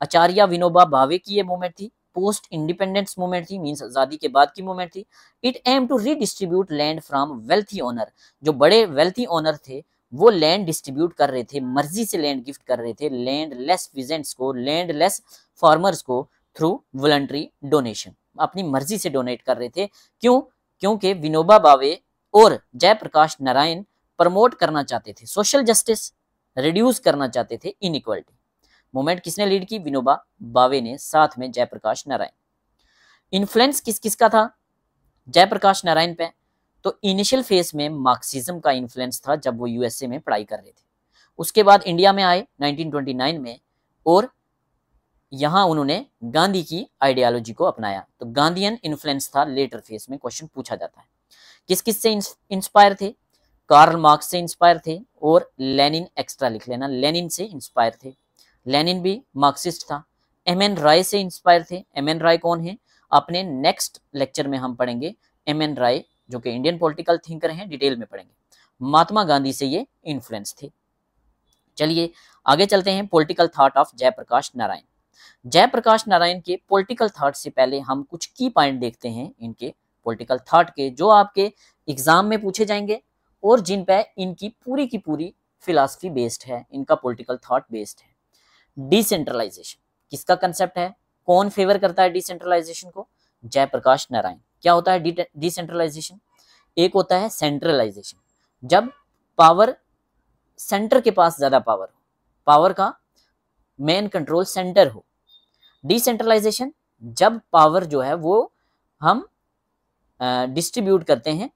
आचार्य विनोबा भावे की ये मूवमेंट थी, पोस्ट इंडिपेंडेंस मूवमेंट थी, मींस आजादी के बाद की मूवमेंट थी। It aim to redistribute land from wealthy owner, जो बड़े वेल्थी ओनर थे वो लैंड डिस्ट्रीब्यूट कर रहे थे, मर्जी से लैंड गिफ्ट कर रहे थे लैंड लेस विजेंट्स को, लैंड लेस फार्मर्स को थ्रू वॉलंटरी डोनेशन, अपनी मर्जी से डोनेट कर रहे थे। क्यों? क्योंकि विनोबा भावे और जयप्रकाश नारायण प्रमोट करना चाहते थे सोशल जस्टिस, रिड्यूस करना चाहते थे इनइक्वालिटी। मूवमेंट किसने लीड की? विनोबा भावे ने, साथ में जयप्रकाश नारायण। इन्फ्लुएंस किस किस का था जयप्रकाश नारायण पे? तो इनिशियल फेज में मार्क्सिज्म का इन्फ्लुएंस था जब वो यूएसए में पढ़ाई कर रहे थे। उसके बाद इंडिया में आए 1929 में और यहां उन्होंने गांधी की आइडियोलॉजी को अपनाया। तो गांधीयन इन्फ्लुएंस था लेटर फेज में, क्वेश्चन पूछा जाता है। किस किस से इंस्पायर थे? कार्ल मार्क्स से इंस्पायर थे और लेनिन, एक्स्ट्रा लिख लेना, लेनिन से इंस्पायर थे। लेनिन भी मार्क्सिस्ट था। एम एन राय से इंस्पायर थे। एम एन राय कौन है? अपने नेक्स्ट लेक्चर में हम पढ़ेंगे एम एन राय, जो कि इंडियन पॉलिटिकल थिंकर हैं, डिटेल में पढ़ेंगे। महात्मा गांधी से ये इन्फ्लुएंस थे। चलिए आगे चलते हैं, political thought of Jayaprakash Narayan. Jayaprakash Narayan के पॉलिटिकल थॉट से पहले हम कुछ की पॉइंट देखते हैं इनके पॉलिटिकल थॉट के, जो आपके एग्जाम में पूछे जाएंगे और जिन पे इनकी पूरी की पूरी फिलॉसफी बेस्ड है, इनका पॉलिटिकल थॉट बेस्ड है। डिसेंट्रलाइजेशन किसका कंसेप्ट है? कौन फेवर करता है डिसेंट्रलाइजेशन को? जयप्रकाश नारायण। क्या होता है डिसेंट्रलाइजेशन? एक होता है सेंट्रलाइजेशन, जब पावर सेंटर के पास ज्यादा पावर हो, पावर का मेन कंट्रोल सेंटर हो। डिसेंट्रलाइजेशन जब पावर जो है वो हम डिस्ट्रीब्यूट करते हैं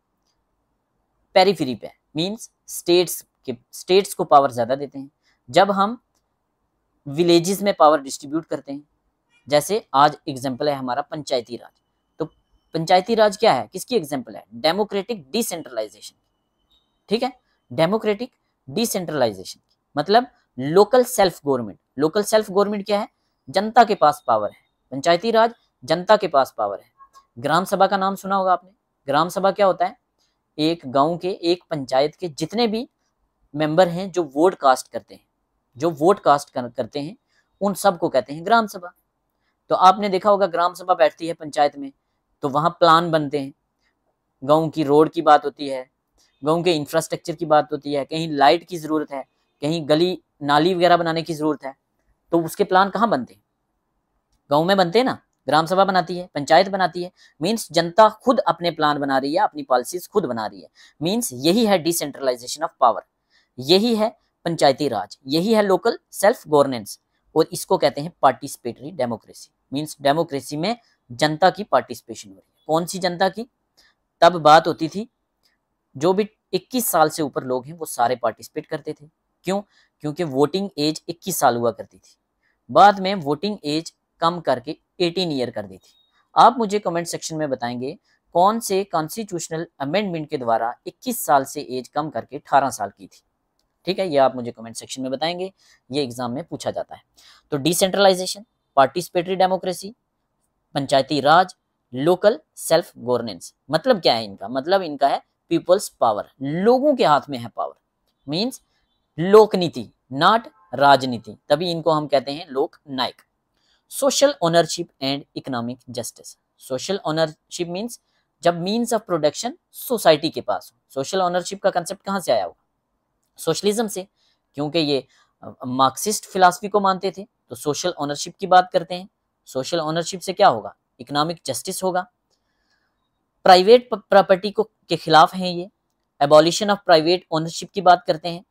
पेरिफेरी पे, मींस स्टेट्स को पावर ज्यादा देते हैं। जब हम विलेजेस में पावर डिस्ट्रीब्यूट करते हैं, जैसे आज एग्जांपल है हमारा पंचायती राज। तो पंचायती राज क्या है, किसकी एग्जांपल है? Democratic decentralization. ठीक है, डेमोक्रेटिक डिसेंट्रलाइजेशन मतलब local self government. Local self government क्या है? जनता के पास पावर है। पंचायती राज जनता के पास पावर है। ग्राम सभा का नाम सुना होगा आपने। ग्राम सभा क्या होता है? एक गांव के, एक पंचायत के जितने भी मेंबर हैं जो वोट कास्ट करते हैं, जो वोट कास्ट करते हैं, उन सब को कहते हैं ग्राम सभा। तो आपने देखा होगा ग्राम सभा बैठती है पंचायत में, तो वहां प्लान बनते हैं, गांव की रोड की बात होती है, गांव के इंफ्रास्ट्रक्चर की बात होती है, कहीं लाइट की जरूरत है, कहीं गली नाली वगैरह बनाने की जरूरत है, तो उसके प्लान कहाँ बनते हैं? गांव में बनते हैं ना। ग्राम सभा बनाती है, पंचायत बनाती है, मींस जनता खुद अपने प्लान बना रही है, अपनी पॉलिसीज खुद बना रही है। मींस यही है डिसेंट्रलाइजेशन ऑफ पावर, यही है पंचायती राज, यही है लोकल सेल्फ गवर्नेंस। और इसको कहते हैं पार्टिसिपेटरी डेमोक्रेसी। मींस डेमोक्रेसी में जनता की पार्टिसिपेशन हो रही है। कौन सी जनता की? तब बात होती थी जो भी 21 साल से ऊपर लोग हैं वो सारे पार्टिसिपेट करते थे। क्यों? क्योंकि वोटिंग एज 21 साल हुआ करती थी। बाद में वोटिंग एज कम करके 18 ईयर कर दी थी। आप मुझे कमेंट सेक्शन में बताएंगे कौन से कॉन्स्टिट्यूशनल अमेंडमेंट के द्वारा 21 साल से एज कम करके 18 साल की थी। ठीक है, ये आप मुझे कमेंट सेक्शन में बताएंगे, ये एग्जाम में पूछा जाता है। तो decentralisation, participatory democracy, Panchayati Raj, local self governance, मतलब क्या है इनका? मतलब इनका है पीपल्स पावर, लोगों के हाथ में है पावर। मींस लोकनीति, नॉट राजनीति, तभी इनको हम कहते हैं Lok Nayak. Social ownership and economic justice. Social ownership means जब मींस ऑफ प्रोडक्शन सोसाइटी के पास हो। सोशल ओनरशिप का कंसेप्ट कहां से आया हुआ? सोशलिज्म से, क्योंकि ये मार्क्सिस्ट फिलॉसफी को मानते थे। तो सोशल ओनरशिप की बात करते हैं। सोशल ओनरशिप से क्या होगा? इकोनॉमिक जस्टिस होगा। प्राइवेट प्रॉपर्टी को के खिलाफ हैं ये। एबॉलिशन ऑफ प्राइवेट ओनरशिप की बात करते हैं।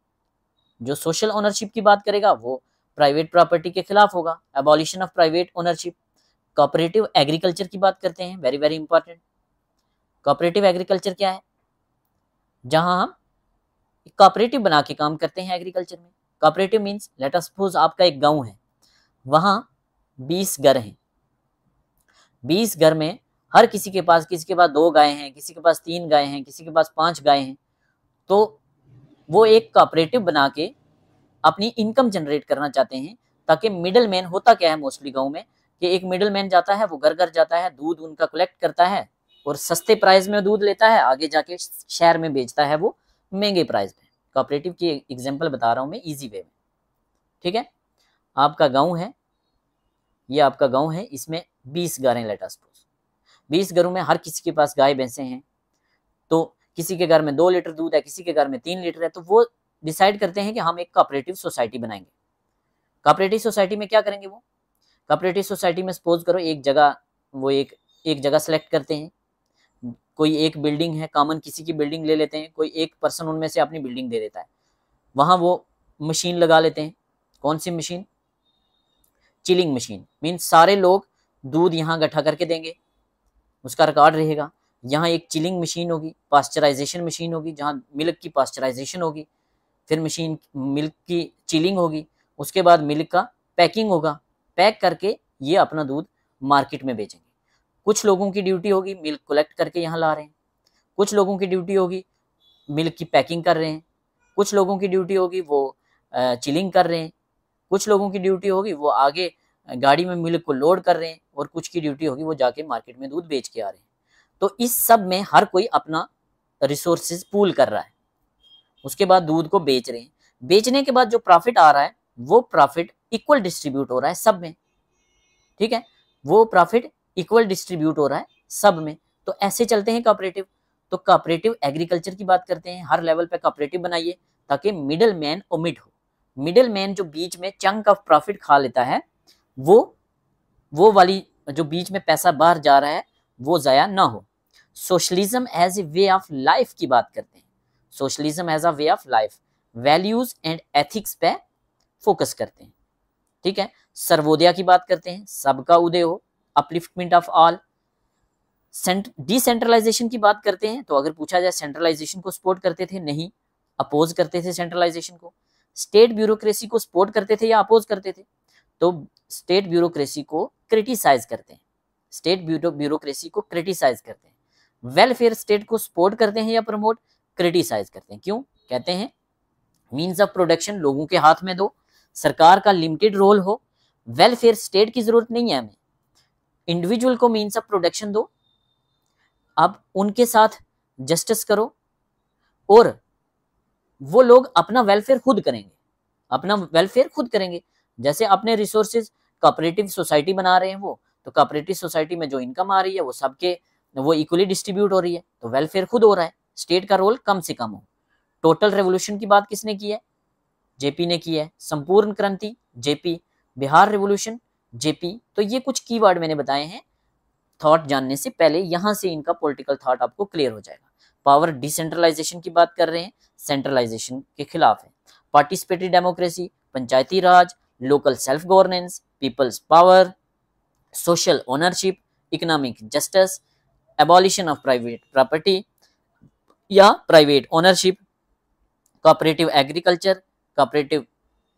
जो सोशल ओनरशिप की बात करेगा वो प्राइवेट प्रॉपर्टी के खिलाफ होगा। Abolition of private ownership. Cooperative agriculture की बात करते हैं, very very important. Cooperative agriculture क्या है? जहां हम कोऑपरेटिव बना के काम करते हैं एग्रीकल्चर में। Cooperative means let us suppose आपका एक गांव है, वहां 20 घर हैं। 20 घर में हर किसी के पास 2 गायें हैं, किसी के पास 3 गायें हैं, किसी के पास 5 गायें हैं। तो वो एक कोऑपरेटिव बना के अपनी इनकम जनरेट करना चाहते हैं, ताकि मिडल मैन, होता क्या है मोस्टली गाँव में कि एक मिडल मैन जाता है, वो घर घर जाता है, दूध उनका कलेक्ट करता है और सस्ते प्राइस में दूध लेता है, आगे जाके शहर में बेचता है वो महंगे प्राइस में। कोऑपरेटिव की एग्जांपल बता रहा हूं मैं इजी वे में, ठीक है। आपका गांव है, ये आपका गांव है, इसमें 20 गायें, लेट अस सपोज 20 घरों में हर किसी के पास गाय भैंसे हैं, तो किसी के घर में 2 लीटर दूध है, किसी के घर में 3 लीटर है, तो वो डिसाइड करते हैं कि हम एक कोऑपरेटिव सोसाइटी बनाएंगे। कोऑपरेटिव सोसाइटी में क्या करेंगे वो, कोऑपरेटिव सोसाइटी में सपोज करो एक जगह, वो एक जगह सेलेक्ट करते हैं, कोई एक बिल्डिंग है कॉमन, किसी की बिल्डिंग ले लेते हैं, कोई एक पर्सन उनमें से अपनी बिल्डिंग दे देता है, वहां वो मशीन लगा लेते हैं। कौन सी मशीन, चिलिंग मशीन, मीन्स सारे लोग दूध यहाँ इकट्ठा करके देंगे, उसका रिकॉर्ड रहेगा। यहाँ एक चिलिंग मशीन होगी, पास्चराइजेशन मशीन होगी, जहाँ मिल्क की पास्चराइजेशन होगी, फिर मशीन मिल्क की चिलिंग होगी, उसके बाद मिल्क का पैकिंग होगा, पैक करके ये अपना दूध मार्केट में बेचेंगे। कुछ लोगों की ड्यूटी होगी मिल्क कलेक्ट करके यहाँ ला रहे हैं, कुछ लोगों की ड्यूटी होगी मिल्क की पैकिंग कर रहे हैं, कुछ लोगों की ड्यूटी होगी वो चिलिंग कर रहे हैं, कुछ लोगों की ड्यूटी होगी वो आगे गाड़ी में मिल्क को लोड कर रहे हैं, और कुछ की ड्यूटी होगी वो जाके मार्केट में दूध बेच के आ रहे हैं। तो इस सब में हर कोई अपना रिसोर्सेज पूल कर रहा है, उसके बाद दूध को बेच रहे हैं। बेचने के बाद जो प्रॉफिट आ रहा है वो प्रॉफिट इक्वल डिस्ट्रीब्यूट हो रहा है सब में, ठीक है, वो प्रॉफिट इक्वल डिस्ट्रीब्यूट हो रहा है सब में। तो ऐसे चलते हैं कोऑपरेटिव। तो कोऑपरेटिव एग्रीकल्चर की बात करते हैं, हर लेवल पे कोऑपरेटिव बनाइए ताकि मिडल मैन ओमिट हो, मिडल मैन जो बीच में चंक ऑफ प्रॉफिट खा लेता है, वो वाली जो बीच में पैसा बाहर जा रहा है वो जाया ना हो। Socialism as a way of life की बात करते हैं, socialism as a way of life, values and ethics पे फोकस करते हैं, ठीक है। सर्वोदय की बात करते हैं, सबका उदय हो, अपलिफ्टमेंट ऑफ ऑल। डिसेंट्रलाइजेशन की बात करते हैं, तो अगर पूछा जाए सेंट्रलाइजेशन को सपोर्ट करते थे, नहीं, अपोज करते थे सेंट्रलाइजेशन को। स्टेट ब्यूरोक्रेसी को सपोर्ट करते थे या अपोज करते थे, तो स्टेट ब्यूरोक्रेसी को क्रिटिसाइज करते हैं, स्टेट ब्यूरोक्रेसी को क्रिटिसाइज करते हैं। वेलफेयर स्टेट को सपोर्ट करते हैं या प्रमोट, क्रिटिसाइज करते हैं। क्यों कहते हैं, मीन्स ऑफ प्रोडक्शन लोगों के हाथ में दो, सरकार का लिमिटेड रोल हो, वेलफेयर स्टेट की जरूरत नहीं है हमें, इंडिविजुअल को मीन्स ऑफ प्रोडक्शन दो, अब उनके साथ जस्टिस करो, और वो लोग अपना वेलफेयर खुद करेंगे, अपना वेलफेयर खुद करेंगे। जैसे अपने रिसोर्सेज कोऑपरेटिव सोसाइटी बना रहे हैं वो, तो कोऑपरेटिव सोसाइटी में जो इनकम आ रही है वो सबके वो इक्वली डिस्ट्रीब्यूट हो रही है, तो वेलफेयर खुद हो रहा है, स्टेट का रोल कम से कम हो। टोटल रेवोल्यूशन की बात किसने की है, जेपी ने की है। संपूर्ण क्रांति जेपी, बिहार रेवोल्यूशन जेपी। तो ये कुछ कीवर्ड मैंने बताए हैं, थॉट जानने से पहले यहां से इनका पॉलिटिकल थॉट आपको क्लियर हो जाएगा। पावर डिसेंट्रलाइजेशन की बात कर रहे हैं, सेंट्रलाइजेशन के खिलाफ है। Participatory democracy, Panchayati Raj, local self governance, people's power, social ownership, economic justice, abolition of private property या private ownership, cooperative agriculture, cooperative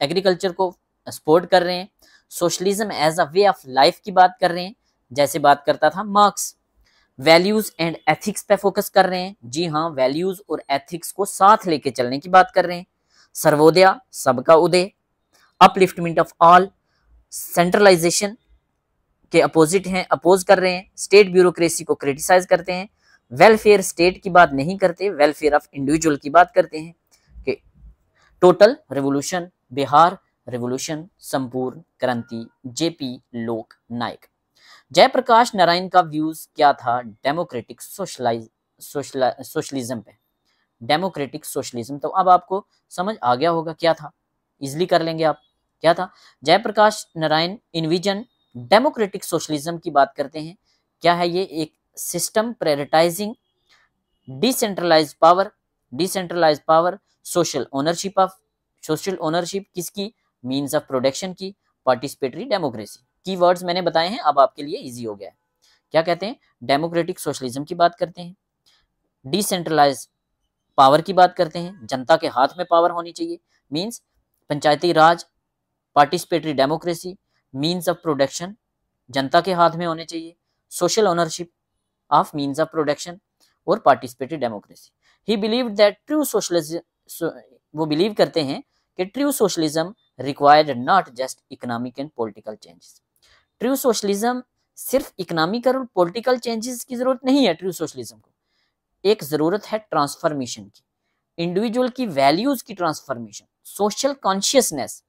agriculture को सपोर्ट कर रहे हैं। Socialism as a way of life की बात कर रहे हैं, जैसे बात करता था मार्क्स। वैल्यूज एंड एथिक्स पे फोकस कर रहे हैं, जी हाँ, वैल्यूज और एथिक्स को साथ लेके चलने की बात कर रहे हैं। सर्वोदय, सबका उदय, अपलिफ्टमेंट ऑफ ऑल, सेंट्रलाइजेशन के अपोजिट हैं, अपोज कर रहे हैं। स्टेट ब्यूरोक्रेसी को क्रिटिसाइज करते हैं। वेलफेयर स्टेट की बात नहीं करते, वेलफेयर ऑफ इंडिविजुअल की बात करते हैं। कि टोटल रेवोल्यूशन, बिहार रेवोल्यूशन, संपूर्ण क्रांति, जेपी लोक नायक। जयप्रकाश नारायण का व्यूज क्या था डेमोक्रेटिक सोशलिज्म पे, डेमोक्रेटिक सोशलिज्म। तो अब आपको समझ आ गया होगा क्या था, इजिली कर लेंगे आप। क्या था, Jayaprakash Narayan envision democratic socialism की बात करते हैं। क्या है ये, एक system prioritizing decentralize power, social ownership of, social ownership किसकी, मीन्स ऑफ प्रोडक्शन की, पार्टिसिपेटरी डेमोक्रेसी। कीवर्ड्स मैंने बताए हैं, अब आपके लिए इजी हो गया है। क्या कहते हैं, डेमोक्रेटिक सोशलिज्म की बात करते हैं, डिसेंट्रलाइज पावर की बात करते हैं, जनता के हाथ में पावर होनी चाहिए, means Panchayati Raj, participatory democracy, means of production जनता के हाथ में होने चाहिए, social ownership of means of production, और participatory democracy. He believed that true वो बिलीव करते हैं कि true socialism required not just economic and political changes. True socialism सिर्फ इकोनॉमिक और पॉलिटिकल चेंजेस की जरूरत नहीं है। ट्रू सोशलिज्म को एक जरूरत है ट्रांसफॉर्मेशन की, इंडिविजुअल की वैल्यूज की transformation, social consciousness,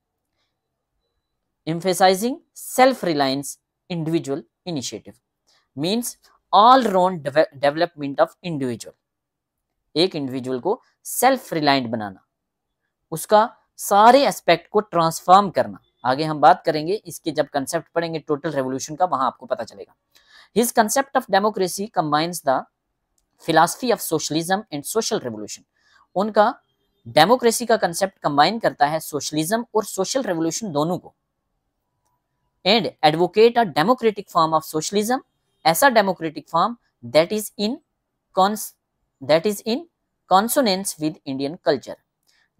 emphasizing self-reliance, individual initiative, means all-round development of individual। एक इंडिविजुअल को सेल्फ रिलायंट बनाना, उसका सारे एस्पेक्ट को ट्रांसफॉर्म करना। आगे हम बात करेंगे इसके, जब कंसेप्ट पढ़ेंगे टोटल रेवोल्यूशन का, वहां आपको पता चलेगा। His concept of democracy combines the philosophy of socialism and social revolution. उनका डेमोक्रेसी का कंसेप्ट कंबाइन करता है सोशलिज्म और सोशल रेवोल्यूशन दोनों को। And advocate a democratic form of socialism, ऐसा democratic form that is in consonance with Indian culture.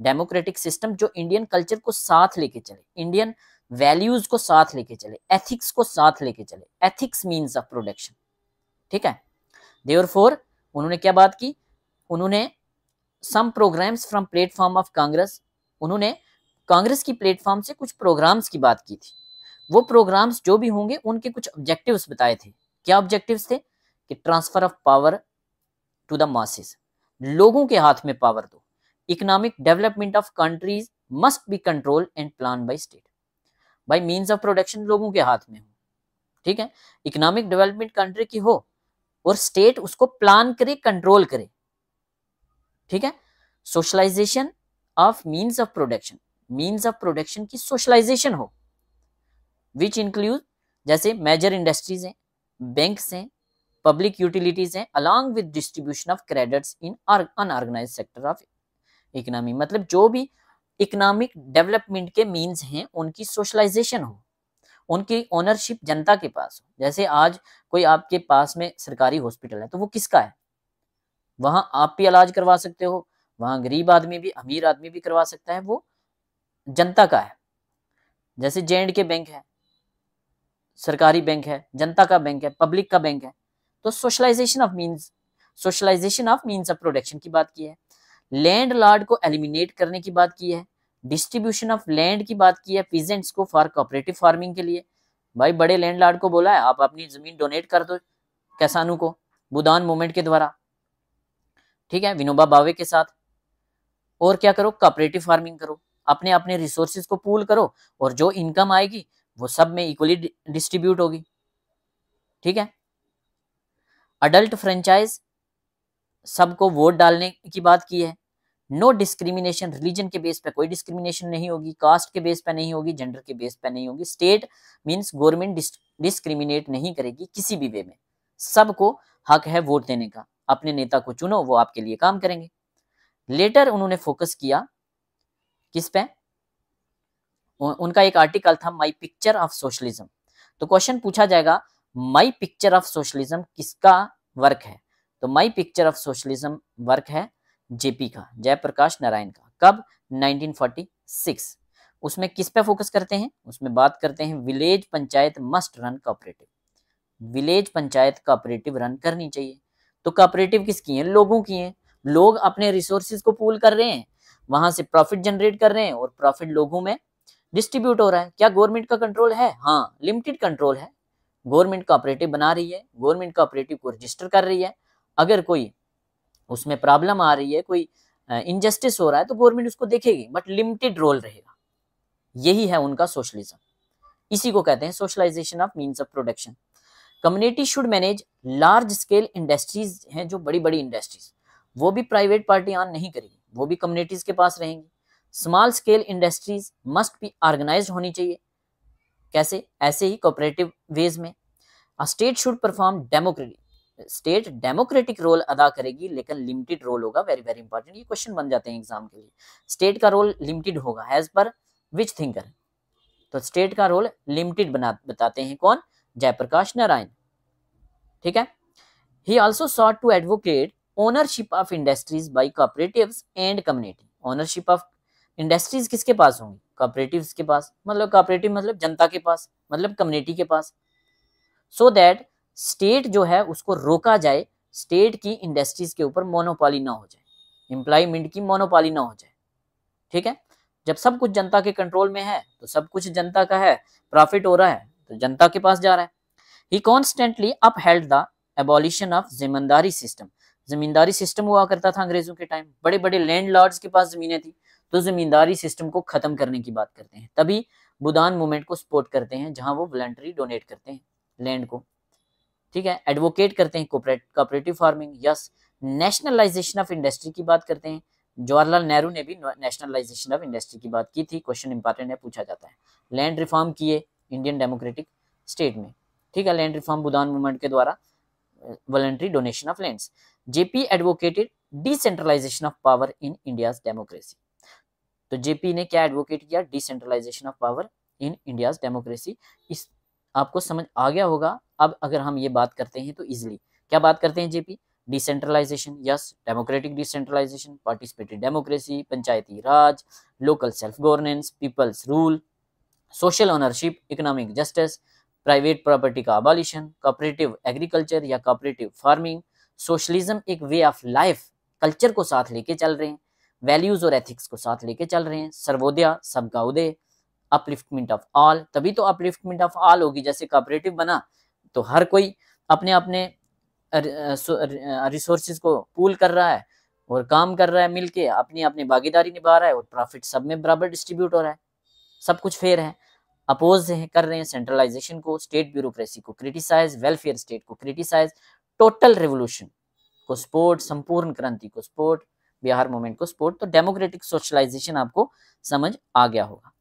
Democratic system जो Indian culture को साथ लेके चले, इंडियन वैल्यूज को साथ लेके चले, एथिक्स को साथ लेके चले। एथिक्स मीन्स ऑफ प्रोडक्शन, ठीक है। देयरफॉर उन्होंने क्या बात की, उन्होंने some programmes from platform of Congress, उन्होंने कांग्रेस की प्लेटफॉर्म से कुछ प्रोग्राम्स की बात की थी। वो प्रोग्राम्स जो भी होंगे उनके कुछ ऑब्जेक्टिव्स बताए थे। क्या ऑब्जेक्टिव्स थे कि transfer of power to the masses, लोगों के हाथ में पावर दो। Economic development of countries must be controlled and plan by state, by means of production लोगों के हाथ में हो, ठीक है। इकोनॉमिक डेवलपमेंट कंट्री की हो और स्टेट उसको प्लान करे, कंट्रोल करे, ठीक है। Socialization of means of production, means of production की सोशलाइजेशन हो, विच इंक्लूड जैसे मेजर इंडस्ट्रीज हैं, बैंक्स हैं, पब्लिक यूटिलिटीज हैं, along with distribution of credits in unorganized sector of economy. मतलब जो भी इकोनॉमिक डेवलपमेंट के मींस हैं उनकी सोशलाइजेशन हो, उनकी ओनरशिप जनता के पास हो। जैसे आज कोई आपके पास में सरकारी हॉस्पिटल है तो वो किसका है, वहां आप भी इलाज करवा सकते हो, वहां गरीब आदमी भी, अमीर आदमी भी करवा सकता है, वो जनता का है। जैसे J&K बैंक है, सरकारी बैंक है, जनता का बैंक है, पब्लिक का बैंक है। तो socialization of means of production की बात की है। लैंड लॉर्ड को एलिमिनेट करने की बात की है। डिस्ट्रीब्यूशन ऑफ लैंड की बात की है पीजेंट्स को फॉर कोऑपरेटिव फार्मिंग के लिए। भाई बड़े लैंड लॉर्ड को बोला है आप अपनी जमीन डोनेट कर दो किसानों को, बुदान मूवमेंट के द्वारा, ठीक है, विनोबा भावे के साथ। और क्या करो, कोऑपरेटिव फार्मिंग करो, अपने अपने रिसोर्सेज को पूल करो और जो इनकम आएगी वो सब में इक्वली डिस्ट्रीब्यूट होगी, ठीक है। अडल्ट फ्रेंचाइज, सबको वोट डालने की बात की है। नो डिस्क्रिमिनेशन, रिलीजन के बेस पे कोई डिस्क्रिमिनेशन नहीं होगी, कास्ट के बेस पे नहीं होगी, जेंडर के बेस पे नहीं होगी। स्टेट मींस गवर्नमेंट डिस्क्रिमिनेट नहीं करेगी किसी भी वे में, सबको हक है वोट देने का। अपने नेता को चुनो, वो आपके लिए काम करेंगे। लेटर उन्होंने फोकस किया किस पे, उनका एक आर्टिकल था माई पिक्चर ऑफ सोशलिज्म। तो क्वेश्चन पूछा जाएगा माई पिक्चर ऑफ सोशलिज्म किसका वर्क है, तो माई पिक्चर ऑफ सोशलिज्म वर्क है जेपी का, जयप्रकाश नारायण का। कब, 1946। उसमें किस पे फोकस करते हैं, उसमें बात करते हैं village panchayat must run cooperative, village panchayat cooperative run करनी चाहिए। तो कोऑपरेटिव किसकी है, लोगों की है। लोग अपने रिसोर्सेज को पूल कर रहे हैं, वहां से प्रॉफिट जनरेट कर रहे हैं और प्रॉफिट लोगों में डिस्ट्रीब्यूट हो रहा है। क्या गवर्नमेंट का कंट्रोल है, हाँ लिमिटेड कंट्रोल है। गवर्नमेंट कोऑपरेटिव बना रही है, गवर्नमेंट कोऑपरेटिव को रजिस्टर कर रही है। अगर कोई उसमें प्रॉब्लम आ रही है, कोई इनजस्टिस हो रहा है तो गवर्नमेंट उसको देखेगी, बट लिमिटेड रोल रहेगा। यही है उनका सोशलिज्म, इसी को कहते हैं socialization of means of production. Community should manage large scale industries हैं, जो बड़ी बड़ी इंडस्ट्रीज, वो भी प्राइवेट पार्टी ऑन नहीं करेगी, वो भी कम्युनिटीज के पास रहेंगी। Small scale industries must be organized होनी चाहिए। कैसे, ऐसे ही कोऑपरेटिव वेज में। State should perform democratic, state democratic role अदा करेगी लेकिन लिमिटेड रोल होगा। वेरी वेरी इंपॉर्टेंट, ये क्वेश्चन बन जाते हैं एग्जाम के लिए। स्टेट का रोल लिमिटेड होगा एज पर विच थिंकर, तो स्टेट का रोल लिमिटेड बताते हैं कौन, जयप्रकाश नारायण, ठीक है। He also sought to advocate ownership of industries by cooperatives and community. Ownership of industries किसके पास होंगी, कोऑपरेटिव्स के पास, मतलब कोऑपरेटिव मतलब जनता के पास, मतलब कम्युनिटी के पास। सो दैट स्टेट जो है उसको रोका जाए, स्टेट की इंडस्ट्रीज के ऊपर मोनोपोली ना हो जाए, एम्प्लॉयमेंट की मोनोपोली ना हो जाए, ठीक है, जब सब कुछ जनता के कंट्रोल में है तो सब कुछ जनता का है, प्रॉफिट हो रहा है तो जनता के पास जा रहा है। He constantly upheld the abolition of zamindari system. Zamindari system हुआ करता था अंग्रेजों के टाइम, बड़े बड़े लैंड लॉर्ड्स के पास जमीनें थी, तो जमींदारी सिस्टम को खत्म करने की बात करते हैं। तभी बुदान मूवमेंट को सपोर्ट करते हैं, जहां वो वॉलंटरी डोनेट करते हैं लैंड को, ठीक है, एडवोकेट करते हैं cooperative farming. Yes, nationalisation of industry की बात करते हैं। जवाहरलाल नेहरू ने भी नेशनलाइजेशन ऑफ इंडस्ट्री की बात की थी, क्वेश्चन इंपॉर्टेंट है, पूछा जाता है। लैंड रिफॉर्म किए इंडियन डेमोक्रेटिक स्टेट में, ठीक है, लैंड रिफॉर्म बुदान मूवमेंट के द्वारा, voluntary donation of lands. JP advocated decentralization of power in India's democracy. तो जेपी ने क्या एडवोकेट किया? Decentralization of power in India's democracy. इस आपको समझ आ गया होगा। अब अगर हम ये बात करते हैं तो इजिली क्या बात करते हैं JP? Decentralisation, yes, democratic decentralisation, participatory democracy, Panchayati Raj, local self governance, people's rule, social ownership, economic justice, private property का अबॉलिशन, कोऑपरेटिव एग्रीकल्चर या कोऑपरेटिव फार्मिंग, सोशलिज्म एक वे ऑफ लाइफ, कल्चर को साथ लेके चल रहे हैं, वैल्यूज और एथिक्स को साथ लेके चल रहे हैं, सर्वोदय, सबका उदय, अपलिफ्टमेंट ऑफ ऑल। तभी तो अपलिफ्टमेंट ऑफ ऑल होगी, जैसे कोऑपरेटिव बना तो हर कोई अपने अपने रिसोर्सेज को पूल कर रहा है और काम कर रहा है मिलके, अपनी अपनी भागीदारी निभा रहा है और प्रॉफिट सब में बराबर डिस्ट्रीब्यूट हो रहा है, सब कुछ फेयर है। अपोज कर रहे हैं सेंट्रलाइजेशन को, स्टेट ब्यूरोक्रेसी को क्रिटिसाइज, वेलफेयर स्टेट को क्रिटिसाइज, टोटल रेवोल्यूशन को सपोर्ट, संपूर्ण क्रांति को सपोर्ट, बिहार मूवमेंट को सपोर्ट। तो डेमोक्रेटिक सोशलाइजेशन आपको समझ आ गया होगा।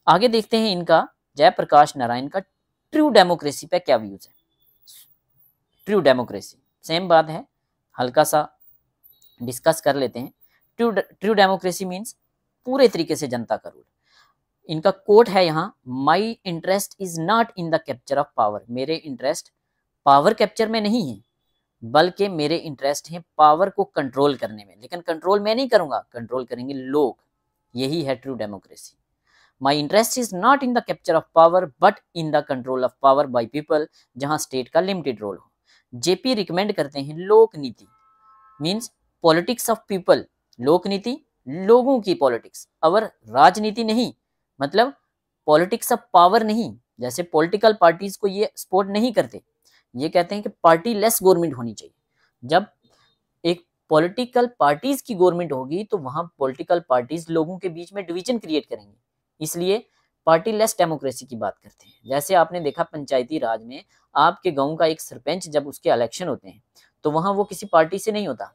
आगे देखते हैं इनका, जयप्रकाश नारायण का ट्रू डेमोक्रेसी पे क्या व्यूज है। ट्रू डेमोक्रेसी सेम बात है, हल्का सा डिस्कस कर लेते हैं। ट्रू डेमोक्रेसी मीन्स पूरे तरीके से जनता का रूल। इनका कोट है यहाँ, my interest is not in the capture of power. मेरे इंटरेस्ट पावर कैप्चर में नहीं है, बल्कि मेरे इंटरेस्ट है पावर को कंट्रोल करने में। लेकिन कंट्रोल मैं नहीं करूंगा, कंट्रोल करेंगे लोग। यही है true democracy. My interest is not in the capture of power but in the control of power by people, जहां स्टेट का लिमिटेड रोल हो। जेपी रिकमेंड करते हैं लोक नीति, मीन्स पॉलिटिक्स ऑफ पीपल, लोक नीति लोगों की पॉलिटिक्स, और राजनीति नहीं, मतलब पॉलिटिक्स ऑफ पावर नहीं। जैसे पॉलिटिकल पार्टीज को ये सपोर्ट नहीं करते, ये कहते हैं कि पार्टी लेस गवर्नमेंट होनी चाहिए। जब एक पॉलिटिकल पार्टीज की गवर्नमेंट होगी तो वहां पॉलिटिकल पार्टीज लोगों के बीच में डिवीजन क्रिएट करेंगे, इसलिए पार्टी लेस डेमोक्रेसी की बात करते हैं। जैसे आपने देखा पंचायती राज में, आपके गांव का एक सरपंच जब उसके इलेक्शन होते हैं तो वहां वो किसी पार्टी से नहीं होता,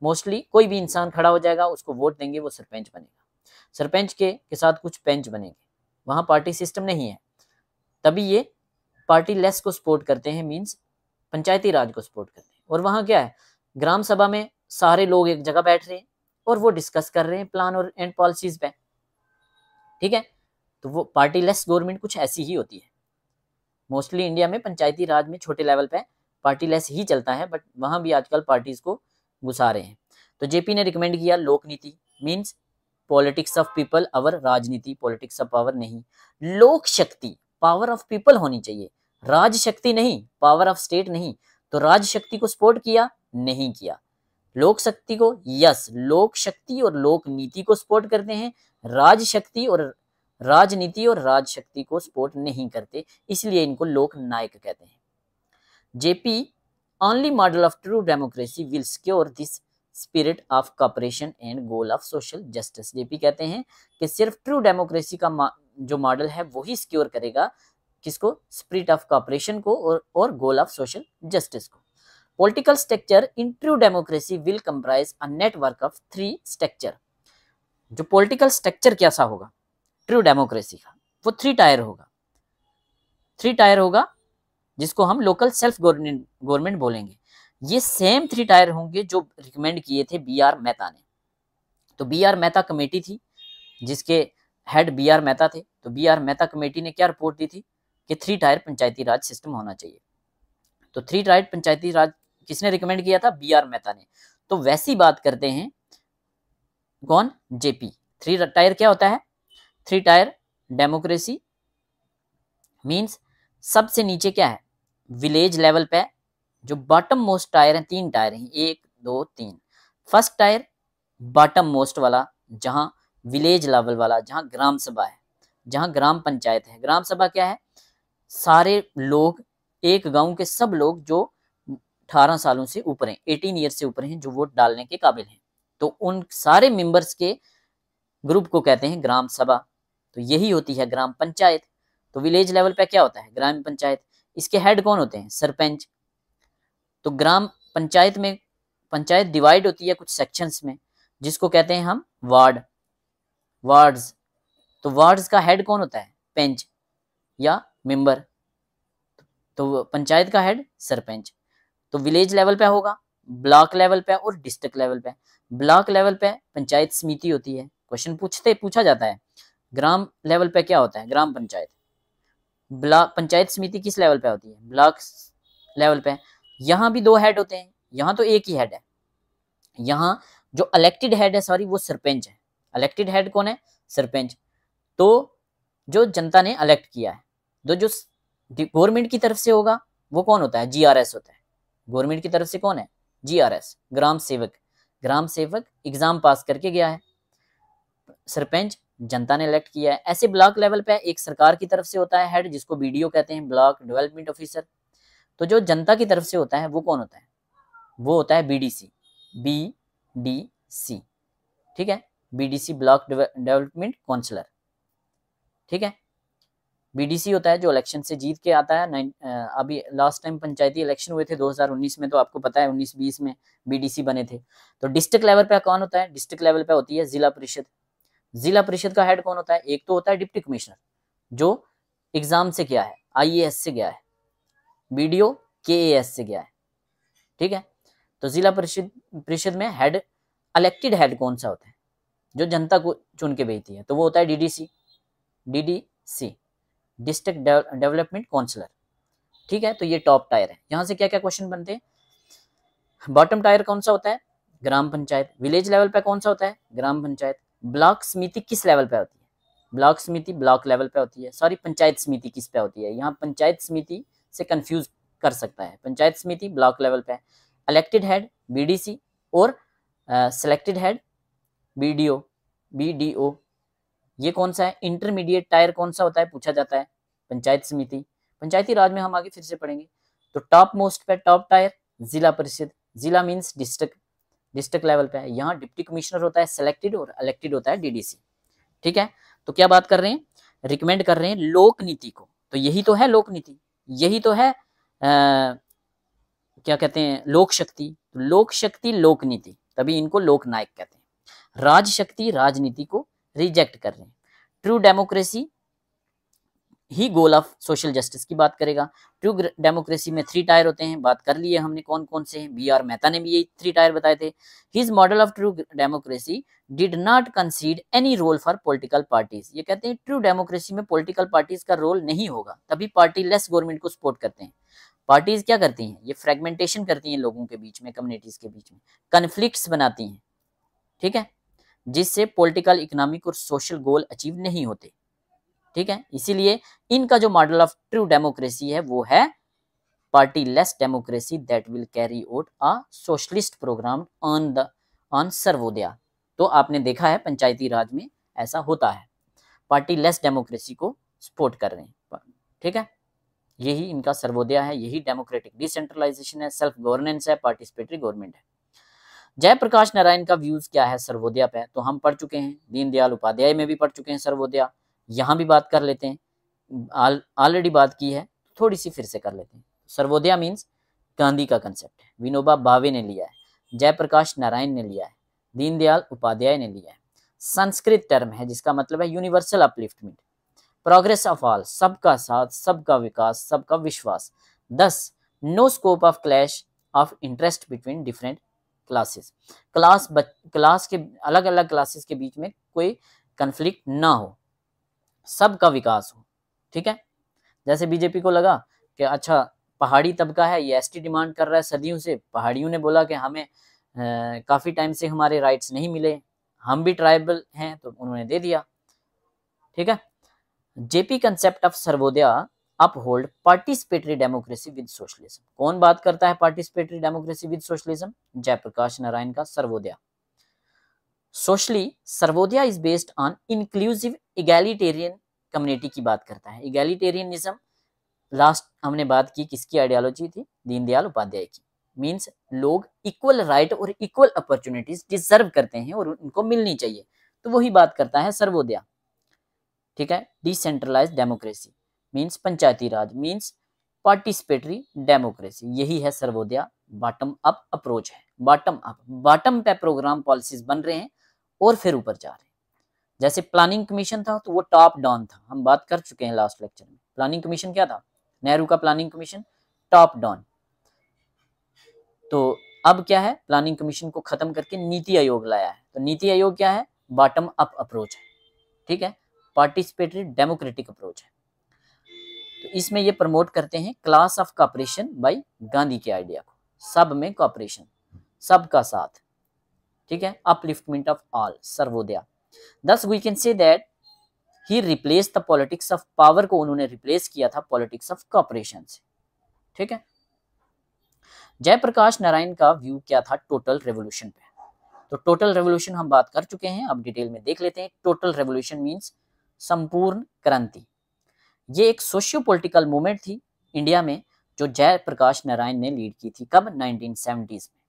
मोस्टली कोई भी इंसान खड़ा हो जाएगा, उसको वोट देंगे, वो सरपंच बनेगा। सरपंच के साथ कुछ पंच बनेंगे, वहां पार्टी सिस्टम नहीं है। तभी ये पार्टी लेस को सपोर्ट करते हैं, मींस पंचायती राज को सपोर्ट करते हैं। और वहां क्या है, ग्राम सभा में सारे लोग एक जगह बैठ रहे हैं और वो डिस्कस कर रहे हैं प्लान और एंड पॉलिसीज पे, ठीक है। तो वो पार्टी लेस गवर्नमेंट कुछ ऐसी ही होती है। मोस्टली इंडिया में पंचायती राज में छोटे लेवल पे पार्टी लेस ही चलता है, बट वहां भी आजकल पार्टीज को घुसा रहे हैं। तो जेपी ने रिकमेंड किया लोक नीति, मीन्स पॉलिटिक्स ऑफ पीपल, और राजनीति पॉलिटिक्स ऑफ पावर नहीं। लोक शक्ति पावर ऑफ पीपल होनी चाहिए, राज शक्ति नहीं, पावर ऑफ स्टेट नहीं। तो राज शक्ति को सपोर्ट किया नहीं किया, लोक शक्ति को, यस, लोक शक्ति और लोक नीति को सपोर्ट करते हैं, राज शक्ति और राजनीति और राज शक्ति को सपोर्ट नहीं करते, इसलिए इनको लोक नायक कहते हैं। JP only model of true democracy will secure this spirit of cooperation and goal of social justice. JP कहते हैं कि सिर्फ ट्रू डेमोक्रेसी का जो मॉडल है वही सिक्योर करेगा किसको? स्पिरिट ऑफ कॉपरेशन को और गोल ऑफ सोशल जस्टिस को। Political structure in true democracy will comprise a network of 3 structure. जो पॉलिटिकल स्ट्रक्चर कैसा होगा ट्रू डेमोक्रेसी का, वो 3 टायर होगा। 3 टायर होगा जिसको हम लोकल सेल्फ गवर्नमेंट बोलेंगे। ये सेम 3 टायर होंगे जो रिकमेंड किए थे बी.आर. मेहता ने। तो बी.आर. मेहता कमेटी थी जिसके हेड बी.आर. मेहता थे। तो बी.आर. मेहता कमेटी ने क्या रिपोर्ट दी थी कि 3 टायर पंचायती राज सिस्टम होना चाहिए। तो 3 टायर पंचायती राज किसने रिकमेंड किया था? बी.आर. मेहता ने। तो वैसी बात करते हैं कौन? जेपी। 3 टायर क्या होता है? 3 टायर डेमोक्रेसी मींस सबसे नीचे क्या है? विलेज लेवल पे जो बॉटम मोस्ट टायर है, 3 टायर हैं, 1 2 3। फर्स्ट टायर बॉटम मोस्ट वाला, जहां विलेज लेवल वाला, जहाँ ग्राम सभा है, जहाँ ग्राम पंचायत है। ग्राम सभा क्या है? सारे लोग, एक गांव के सब लोग जो 18 सालों से ऊपर हैं, 18 ईयर से ऊपर हैं, जो वोट डालने के काबिल हैं, तो उन सारे मेंबर्स के ग्रुप को कहते हैं ग्राम सभा। तो यही होती है ग्राम पंचायत। तो विलेज लेवल पे क्या होता है? ग्राम पंचायत। इसके हेड कौन होते हैं? सरपंच। तो ग्राम पंचायत में पंचायत डिवाइड होती है कुछ सेक्शंस में, जिसको कहते हैं हम वार्ड, वार्ड्स। तो वार्ड्स का हेड कौन होता है? पंच या मेंबर। तो पंचायत का हेड सरपंच। तो विलेज लेवल पे होगा, ब्लॉक लेवल पे और डिस्ट्रिक्ट लेवल पे। ब्लॉक लेवल पे पंचायत समिति होती है। क्वेश्चन पूछा जाता है ग्राम लेवल पे क्या होता है? ग्राम पंचायत। ब्लॉक पंचायत समिति किस लेवल पे होती है? ब्लॉक लेवल पे। यहाँ भी दो हेड होते हैं, यहाँ तो एक ही हेड है। यहाँ जो इलेक्टेड हेड है, सॉरी, वो सरपंच है। इलेक्टेड हेड कौन है? सरपंच। तो जो जनता ने इलेक्ट किया है, जो गवर्नमेंट की तरफ से होगा वो कौन होता है? जीआरएस होता है। गवर्नमेंट की तरफ से कौन है? जीआरएस, ग्राम सेवक। ग्राम सेवक एग्जाम पास करके गया है। सरपंच जनता ने इलेक्ट किया है। ऐसे ब्लॉक लेवल पे एक सरकार की तरफ से होता है हेड, जिसको बीडीओ कहते हैं, ब्लॉक डेवलपमेंट ऑफिसर। तो जो जनता की तरफ से होता है वो कौन होता है? वो होता है बीडीसी, बीडीसी। ठीक है, बीडीसी, ब्लॉक डेवलपमेंट काउंसलर। ठीक है, बीडीसी होता है जो इलेक्शन से जीत के आता है। अभी लास्ट टाइम पंचायती इलेक्शन हुए थे 2019 में, तो आपको पता है 19-20 में बीडीसी बने थे। तो डिस्ट्रिक्ट लेवल पे कौन होता है? डिस्ट्रिक्ट लेवल पे होती है जिला परिषद। जिला परिषद का हेड कौन होता है? एक तो होता है डिप्टी कमिश्नर, जो एग्जाम से गया है, आईएएस से गया है। बीडीओ केएएस से गया है। ठीक है, तो जिला परिषद में हेड, इलेक्टेड हेड कौन सा होता है? जो जनता को चुन के भेजती है, तो वो होता है DDC, DDC, district development councillor. ठीक है, तो ये टॉप टायर है। यहाँ से क्या क्या क्वेश्चन बनते हैं? बॉटम टायर कौन सा होता है? ग्राम पंचायत। विलेज लेवल पे कौन सा होता है? ग्राम पंचायत। ब्लॉक समिति किस लेवल पे होती है? ब्लॉक समिति ब्लॉक लेवल पे होती है। सॉरी, पंचायत समिति किस पे होती है? यहाँ पंचायत समिति से कंफ्यूज कर सकता है। पंचायत समिति ब्लॉक लेवल पे। इलेक्टेड हेड बीडीसी और सिलेक्टेड हेड बीडीओ, बीडीओ। ये कौन सा है? इंटरमीडिएट टायर कौन सा होता है? पूछा जाता है। पंचायत समिति। पंचायती राज में हम आगे फिर से पढ़ेंगे। तो टॉप मोस्ट पे टॉप टायर जिला परिषद। जिला मींस डिस्ट्रिक्ट, डिस्ट्रिक्ट लेवल पे है। यहाँ डिप्टी कमिश्नर होता है सिलेक्टेड और इलेक्टेड होता है डीडीसी। ठीक है, तो क्या बात कर रहे हैं? रिकमेंड कर रहे हैं लोक नीति को। तो यही तो है लोक नीति, यही तो है क्या कहते हैं? लोक शक्ति। तो लोक शक्ति लोक नीति, तभी इनको लोक नायक कहते हैं। राज शक्ति राजनीति को रिजेक्ट कर रहे हैं। True democracy he goal of social justice की बात करेगा। ट्रू डेमोक्रेसी में 3 टायर होते हैं, बात कर लिए हमने कौन कौन से हैं। बीआर मेहता ने भी यही 3 टायर बताए थे। His model of true democracy did not concede any role for political parties. ये कहते हैं ट्रू डेमोक्रेसी में पॉलिटिकल पार्टीज का रोल नहीं होगा, तभी पार्टी लेस गवर्नमेंट को सपोर्ट करते हैं। पार्टीज क्या करती हैं? ये फ्रेगमेंटेशन करती हैं लोगों के बीच में, कम्युनिटीज के बीच में, कन्फ्लिक्ट्स बनाती हैं। ठीक है, जिससे पॉलिटिकल, इकोनॉमिक और सोशल गोल अचीव नहीं होते। ठीक है, इसीलिए इनका जो मॉडल ऑफ ट्रू डेमोक्रेसी है वो है party less democracy that will carry out a socialist programme on Sarvodaya. तो आपने देखा है पंचायती राज में ऐसा होता है, पार्टी लेस डेमोक्रेसी को सपोर्ट कर रहे हैं। ठीक है, यही इनका सर्वोदय है, यही डेमोक्रेटिक डिसेंट्रलाइजेशन है, सेल्फ गवर्नेंस है, पार्टिसिपेटरी गवर्नमेंट है। जयप्रकाश नारायण का व्यूज क्या है सर्वोदय पे? तो हम पढ़ चुके हैं, दीनदयाल उपाध्याय में भी पढ़ चुके हैं सर्वोदय। यहाँ भी बात कर लेते हैं, ऑलरेडी बात की है, थोड़ी सी फिर से कर लेते हैं। सर्वोदय मीन्स गांधी का कंसेप्ट है, विनोबा भावे ने लिया है, जयप्रकाश नारायण ने लिया है, दीनदयाल उपाध्याय ने लिया है। संस्कृत टर्म है जिसका मतलब है universal upliftment, progress of all, सबका साथ, सबका विकास, सबका विश्वास। 10 no scope of clash of interest between different classes. Class के अलग अलग क्लासेस के बीच में कोई कन्फ्लिक्ट ना हो, सबका विकास हो। ठीक है, जैसे बीजेपी को लगा कि अच्छा पहाड़ी तबका है, ये एसटी डिमांड कर रहा है सदियों से, पहाड़ियों ने बोला कि हमें काफी टाइम से हमारे राइट्स नहीं मिले, हम भी ट्राइबल हैं, तो उन्होंने दे दिया। ठीक है, JP concept of Sarvodaya uphold participatory democracy with socialism. कौन बात करता है participatory democracy with socialism? Jayaprakash Narayan का Sarvodaya. Socially Sarvodaya is based on inclusive egalitarian community की बात करता है। इगैलिटेरियनिज्म लास्ट हमने बात की किसकी आइडियोलॉजी थी, दीनदयाल उपाध्याय की। मीन्स लोग इक्वल राइट और इक्वल अपॉर्चुनिटीज डिजर्व करते हैं और उनको मिलनी चाहिए, तो वही बात करता है सर्वोदया। ठीक है, डिसेंट्रलाइज डेमोक्रेसी मीन्स पंचायती राज मीन्स पार्टिसिपेटरी डेमोक्रेसी, यही है सर्वोदया। बॉटम अप अप्रोच है, बॉटम अप, बॉटम पे प्रोग्राम पॉलिसीज बन रहे हैं और फिर ऊपर जा रहे हैं। जैसे प्लानिंग कमीशन था तो वो टॉप डाउन था, हम बात कर चुके हैं लास्ट लेक्चर में। प्लानिंग कमीशन क्या था, नेहरू का प्लानिंग कमीशन टॉप डाउन। तो अब क्या है, प्लानिंग कमीशन को खत्म करके नीति आयोग लाया है। तो नीति आयोग क्या है, बॉटम अप अप्रोच है। ठीक है, पार्टिसिपेटरी डेमोक्रेटिक अप्रोच है। तो इसमें ये प्रमोट करते हैं class of cooperation by Gandhi के आइडिया को, सब में कॉपरेशन, सबका साथ। ठीक है, upliftment of all, Sarvodaya. Thus we can say that he replaced the politics of power को उन्होंने रिप्लेस किया था पॉलिटिक्स ऑफ कॉपरेशन से। ठीक है, जयप्रकाश नारायण का व्यू क्या था टोटल रेवोल्यूशन पे। तो टोटल रेवोल्यूशन हम बात कर चुके हैं, अब डिटेल में देख लेते हैं। टोटल रेवोल्यूशन मींस संपूर्ण क्रांति। ये एक सोशियो पॉलिटिकल मूवमेंट थी इंडिया में जो जयप्रकाश नारायण ने लीड की थी। कब, 1970s में।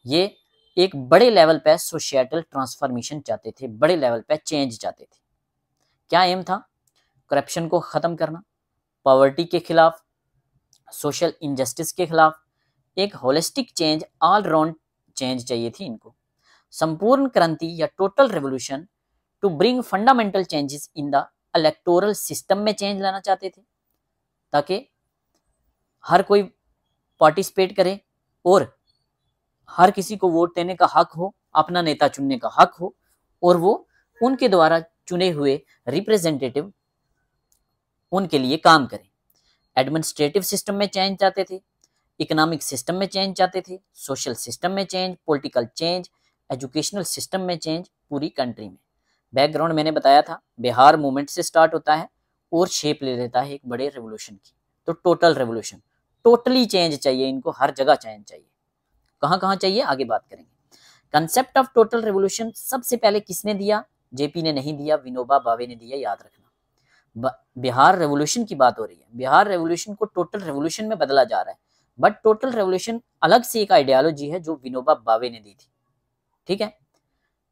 ये एक बड़े लेवल पे सोशिएटल ट्रांसफॉर्मेशन चाहते थे, बड़े लेवल पे चेंज चाहते थे। क्या एम था, करप्शन को खत्म करना, पॉवर्टी के खिलाफ, सोशल इनजस्टिस के खिलाफ, एक holistic change, all round change चाहिए थी इनको। संपूर्ण क्रांति या total revolution to bring fundamental changes in the electoral system में चेंज लाना चाहते थे, ताकि हर कोई पार्टिसिपेट करे और हर किसी को वोट देने का हक हो, अपना नेता चुनने का हक हो, और वो उनके द्वारा चुने हुए रिप्रेजेंटेटिव उनके लिए काम करें। एडमिनिस्ट्रेटिव सिस्टम में चेंज चाहते थे, इकोनॉमिक सिस्टम में चेंज चाहते थे, सोशल सिस्टम में change, political change, educational system में चेंज, पूरी कंट्री में। बैकग्राउंड मैंने बताया था, बिहार मूवमेंट से स्टार्ट होता है और शेप ले लेता है एक बड़े रेवोल्यूशन की। तो टोटल रेवोल्यूशन, टोटली चेंज चाहिए इनको, हर जगह चेंज चाहिए। कहाँ कहाँ चाहिए आगे बात करेंगे। कंसेप्ट ऑफ टोटल रेवोल्यूशन सबसे पहले किसने दिया, जेपी ने नहीं दिया, विनोबा भावे ने दिया, याद रखना। बिहार रेवोल्यूशन की बात हो रही है, बिहार रेवोल्यूशन को टोटल रेवोल्यूशन में बदला जा रहा है, बट टोटल रेवोल्यूशन अलग से एक आइडियोलॉजी है जो विनोबा भावे ने दी थी। ठीक है,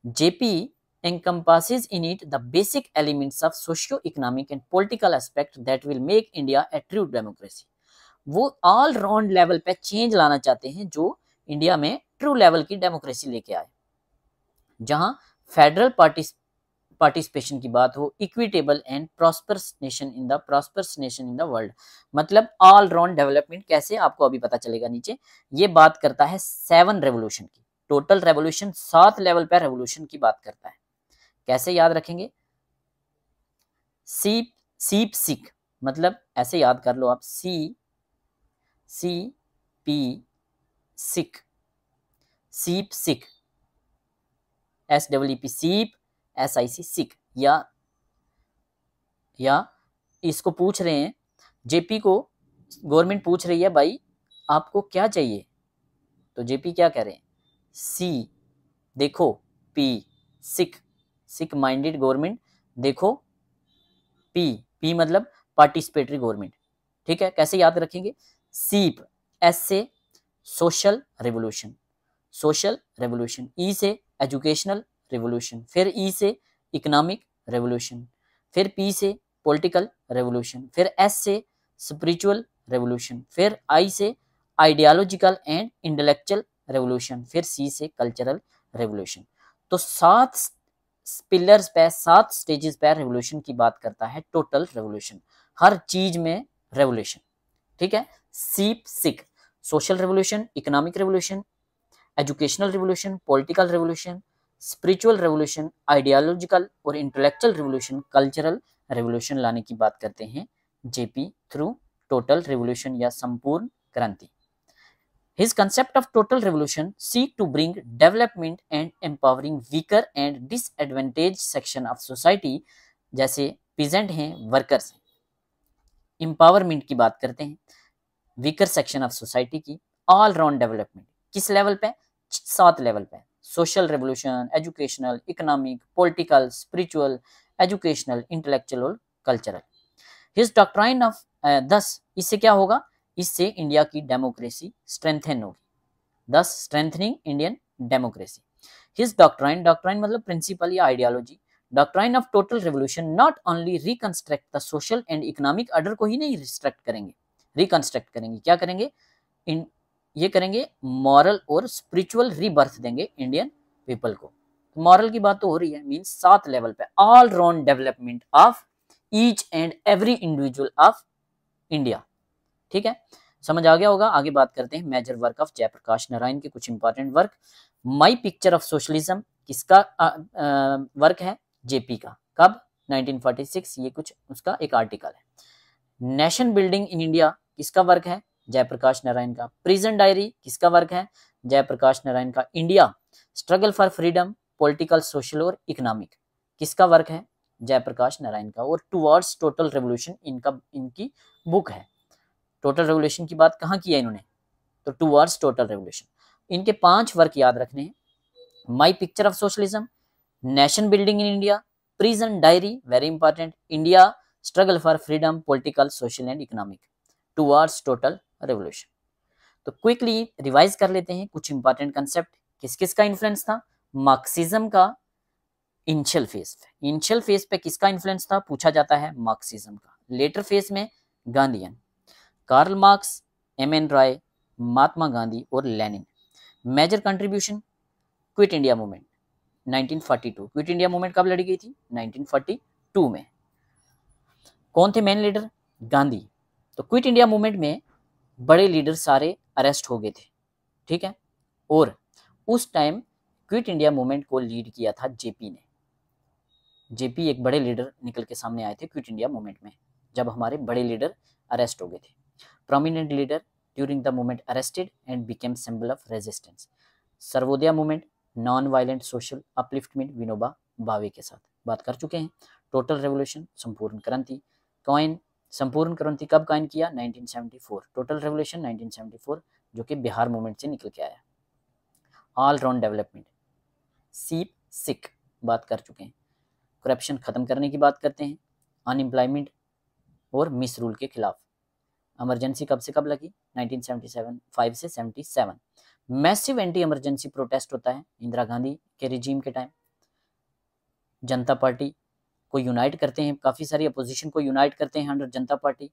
JP encompasses in it the basic elements of socio-economic and political aspect that will make India a true democracy। वो ऑल राउंड लेवल पे चेंज लाना चाहते हैं जो इंडिया में ट्रू लेवल की डेमोक्रेसी लेके आए, जहां फेडरल पार्टिसिपेशन की बात हो, equitable and prosperous nation in the world. मतलब ऑल राउंड डेवलपमेंट कैसे, आपको अभी पता चलेगा नीचे। ये बात करता है 7 रेवोल्यूशन की। टोटल रेवोल्यूशन 7 लेवल पे रेवोल्यूशन की बात करता है। कैसे याद रखेंगे, सीप सिक, मतलब ऐसे याद कर लो आप, सी पी सिक, सीप सिक, SEEP सीप, SIC सिक। या इसको पूछ रहे हैं, जेपी को गवर्नमेंट पूछ रही है भाई आपको क्या चाहिए, तो जेपी क्या कह रहे हैं, सी देखो, पी सिक माइंडेड गवर्नमेंट देखो, पी मतलब पार्टिसिपेटरी गवर्नमेंट। ठीक है, कैसे याद रखेंगे, सीप, एस से सोशल रेवोल्यूशन, ई से एजुकेशनल रेवोल्यूशन, फिर ई से इकोनॉमिक रेवोल्यूशन, फिर पी से पॉलिटिकल रेवोल्यूशन, फिर एस से स्पिरिचुअल रेवोल्यूशन, फिर आई से आइडियोलॉजिकल एंड इंटेलेक्चुअल रेवोल्यूशन, फिर सी से कल्चरल रेवोल्यूशन। तो 7 पिलर्स पे, 7 स्टेजेस पे रेवोल्यूशन की बात करता है टोटल रेवोल्यूशन, हर चीज में रेवोल्यूशन। ठीक है, सीप सिक, social revolution, economic revolution, educational revolution, political revolution, spiritual revolution, ideological और इंटेलेक्चुअल रेवोल्यूशन, कल्चरल रेवोल्यूशन लाने की बात करते हैं जेपी थ्रू टोटल रेवोल्यूशन या संपूर्ण क्रांति। His concept of total revolution seek to bring development and empowering weaker and disadvantaged section of society, जैसे peasant हैं, workers हैं। Empowerment की बात करते हैं, weaker section of society की, all round development किस लेवल पे, 7 लेवल पे, social revolution, educational, economic, political, spiritual, educational, intellectual और कल्चरल। हिज डॉक्ट्राइन ऑफ दस इससे क्या होगा, इससे इंडिया की डेमोक्रेसी स्ट्रेंथन होगी, दस strengthening Indian democracy. His doctrine, doctrine मतलब प्रिंसिपल या ideology, doctrine of total revolution not only reconstruct the social and economic order को ही नहीं रिस्ट्रक्ट करेंगे, रिकंस्ट्रक्ट करेंगे, क्या करेंगे, ये करेंगे मॉरल और स्पिरिचुअल रीबर्थ देंगे इंडियन पीपल को। मॉरल की बात तो हो रही है, मींस 7 लेवल पे all round development of each and every individual of India. ठीक है, समझ आ गया होगा। आगे बात करते हैं major work of Jayaprakash Narayan के कुछ important work. My picture of socialism किसका वर्क है, जेपी का, कब, 1946, ये कुछ उसका एक आर्टिकल है। नेशन बिल्डिंग इन इंडिया किसका वर्क है, जयप्रकाश नारायण का। प्रिजन डायरी किसका वर्क है, जयप्रकाश नारायण का। India struggle for freedom, political, social और इकोनॉमिक किसका वर्क है, जयप्रकाश नारायण का। और टुवर्ड्स टोटल रेवोल्यूशन इनकी बुक है। टोटल रेवोल्यूशन की बात कहाँ की है इन्होंने, तो टुवर्ड्स टोटल रेवोल्यूशन। इनके 5 वर्क याद रखने हैं, माई picture of socialism, nation building in India, prison diary very important, India struggle for freedom, political, social and economic, towards total revolution. तो क्विकली रिवाइज कर लेते हैं कुछ इंपॉर्टेंट कंसेप्ट। किस किस का इन्फ्लुएंस था, मार्क्सिज्म का इनिशियल फेज पे, इनिशियल फेज पे किसका इन्फ्लुएंस था पूछा जाता है, मार्क्सिज्म का। लेटर फेज में Gandhian, Karl Marx, M N. Roy, Mahatma Gandhi और Lenin. Major contribution, quit India movement 1942, quit India movement कब लड़ी गई थी, 1942 में। कौन थे मेन लीडर, गांधी। तो क्विट इंडिया मूवमेंट में बड़े लीडर सारे अरेस्ट हो गए थे, ठीक है। और उस टाइम क्विट इंडिया मूवमेंट को लीड किया था जेपी ने। जेपी एक बड़े लीडर निकल के सामने आए थे क्विट इंडिया मूवमेंट में, जब हमारे बड़े लीडर अरेस्ट हो गए थे। Prominent leader during the movement arrested and became symbol of resistance. Sarvodaya movement, non violent social upliftment, Vinoba Bhave के साथ बात कर चुके हैं। टोटल रेवोल्यूशन, संपूर्ण क्रांति। कॉइन, संपूर्ण क्रांति कब कायम किया, 1974। टोटल रेवोल्यूशन 1974, जो कि बिहार मूवमेंट से निकल के आया। ऑल राउंड डेवलपमेंट, सीप सिक बात कर चुके हैं। करप्शन खत्म करने की बात करते हैं। अनएम्प्लॉयमेंट और मिस रूल के खिलाफ। इमरजेंसी कब से कब लगी, 1977, 5 से 77। मैसिव एंटी इमरजेंसी प्रोटेस्ट होता है इंदिरा गांधी के रिजीम के टाइम। जनता पार्टी को यूनाइट करते हैं, काफ़ी सारी अपोजिशन को यूनाइट करते हैं अंडर जनता पार्टी।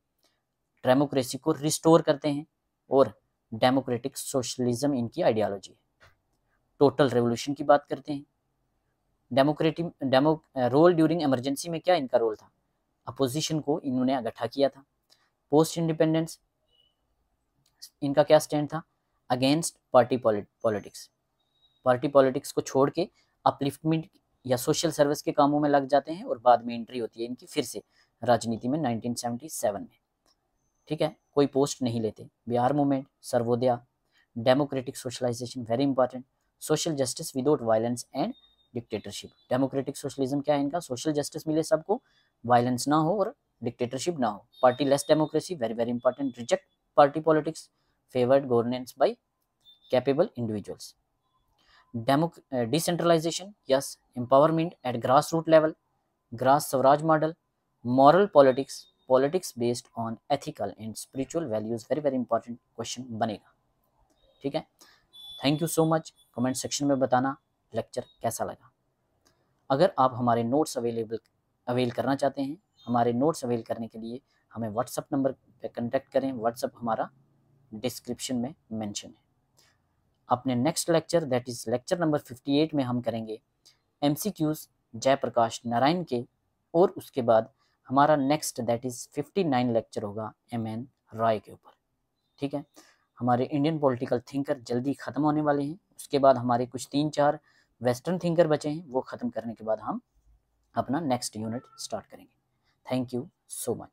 डेमोक्रेसी को रिस्टोर करते हैं और डेमोक्रेटिक सोशलिज्म इनकी आइडियोलॉजी है। टोटल रेवोल्यूशन की बात करते हैं। रोल ड्यूरिंग इमरजेंसी में क्या इनका रोल था, अपोजिशन को इन्होंने इकट्ठा किया था। पोस्ट इंडिपेंडेंस इनका क्या स्टैंड था, against party politics. Party politics को छोड़ के अपलिफ्टमेंट या सोशल सर्विस के कामों में लग जाते हैं और बाद में एंट्री होती है इनकी फिर से राजनीति में 1977 में, ठीक है। कोई पोस्ट नहीं लेते। Bihar movement, Sarvodaya, democratic socialisation very important. Social justice without violence and dictatorship. Democratic socialism क्या है इनका, सोशल जस्टिस मिले सबको, वायलेंस ना हो और डिक्टेटरशिप ना हो। Party less democracy very very important. Reject party politics, favoured governance by capable individuals. Decentralisation, yes, empowerment at grass root level, ग्रास swaraj model. Moral politics, politics based on ethical and spiritual values, very very important question बनेगा, ठीक है। Thank you so much. Comment section में बताना lecture कैसा लगा। अगर आप हमारे नोट्स अवेल करना चाहते हैं, हमारे नोट्स अवेल करने के लिए हमें व्हाट्सअप नंबर पे कांटेक्ट करें। व्हाट्सअप हमारा डिस्क्रिप्शन में मेंशन है। अपने next lecture that is lecture number 58 में हम करेंगे MCQs जयप्रकाश नारायण के, और उसके बाद हमारा नेक्स्ट दैट इज 59 लेक्चर होगा M.N. रॉय के ऊपर, ठीक है। हमारे इंडियन पॉलिटिकल थिंकर जल्दी ख़त्म होने वाले हैं। उसके बाद हमारे कुछ 3-4 वेस्टर्न थिंकर बचे हैं, वो ख़त्म करने के बाद हम अपना नेक्स्ट यूनिट स्टार्ट करेंगे। Thank you so much.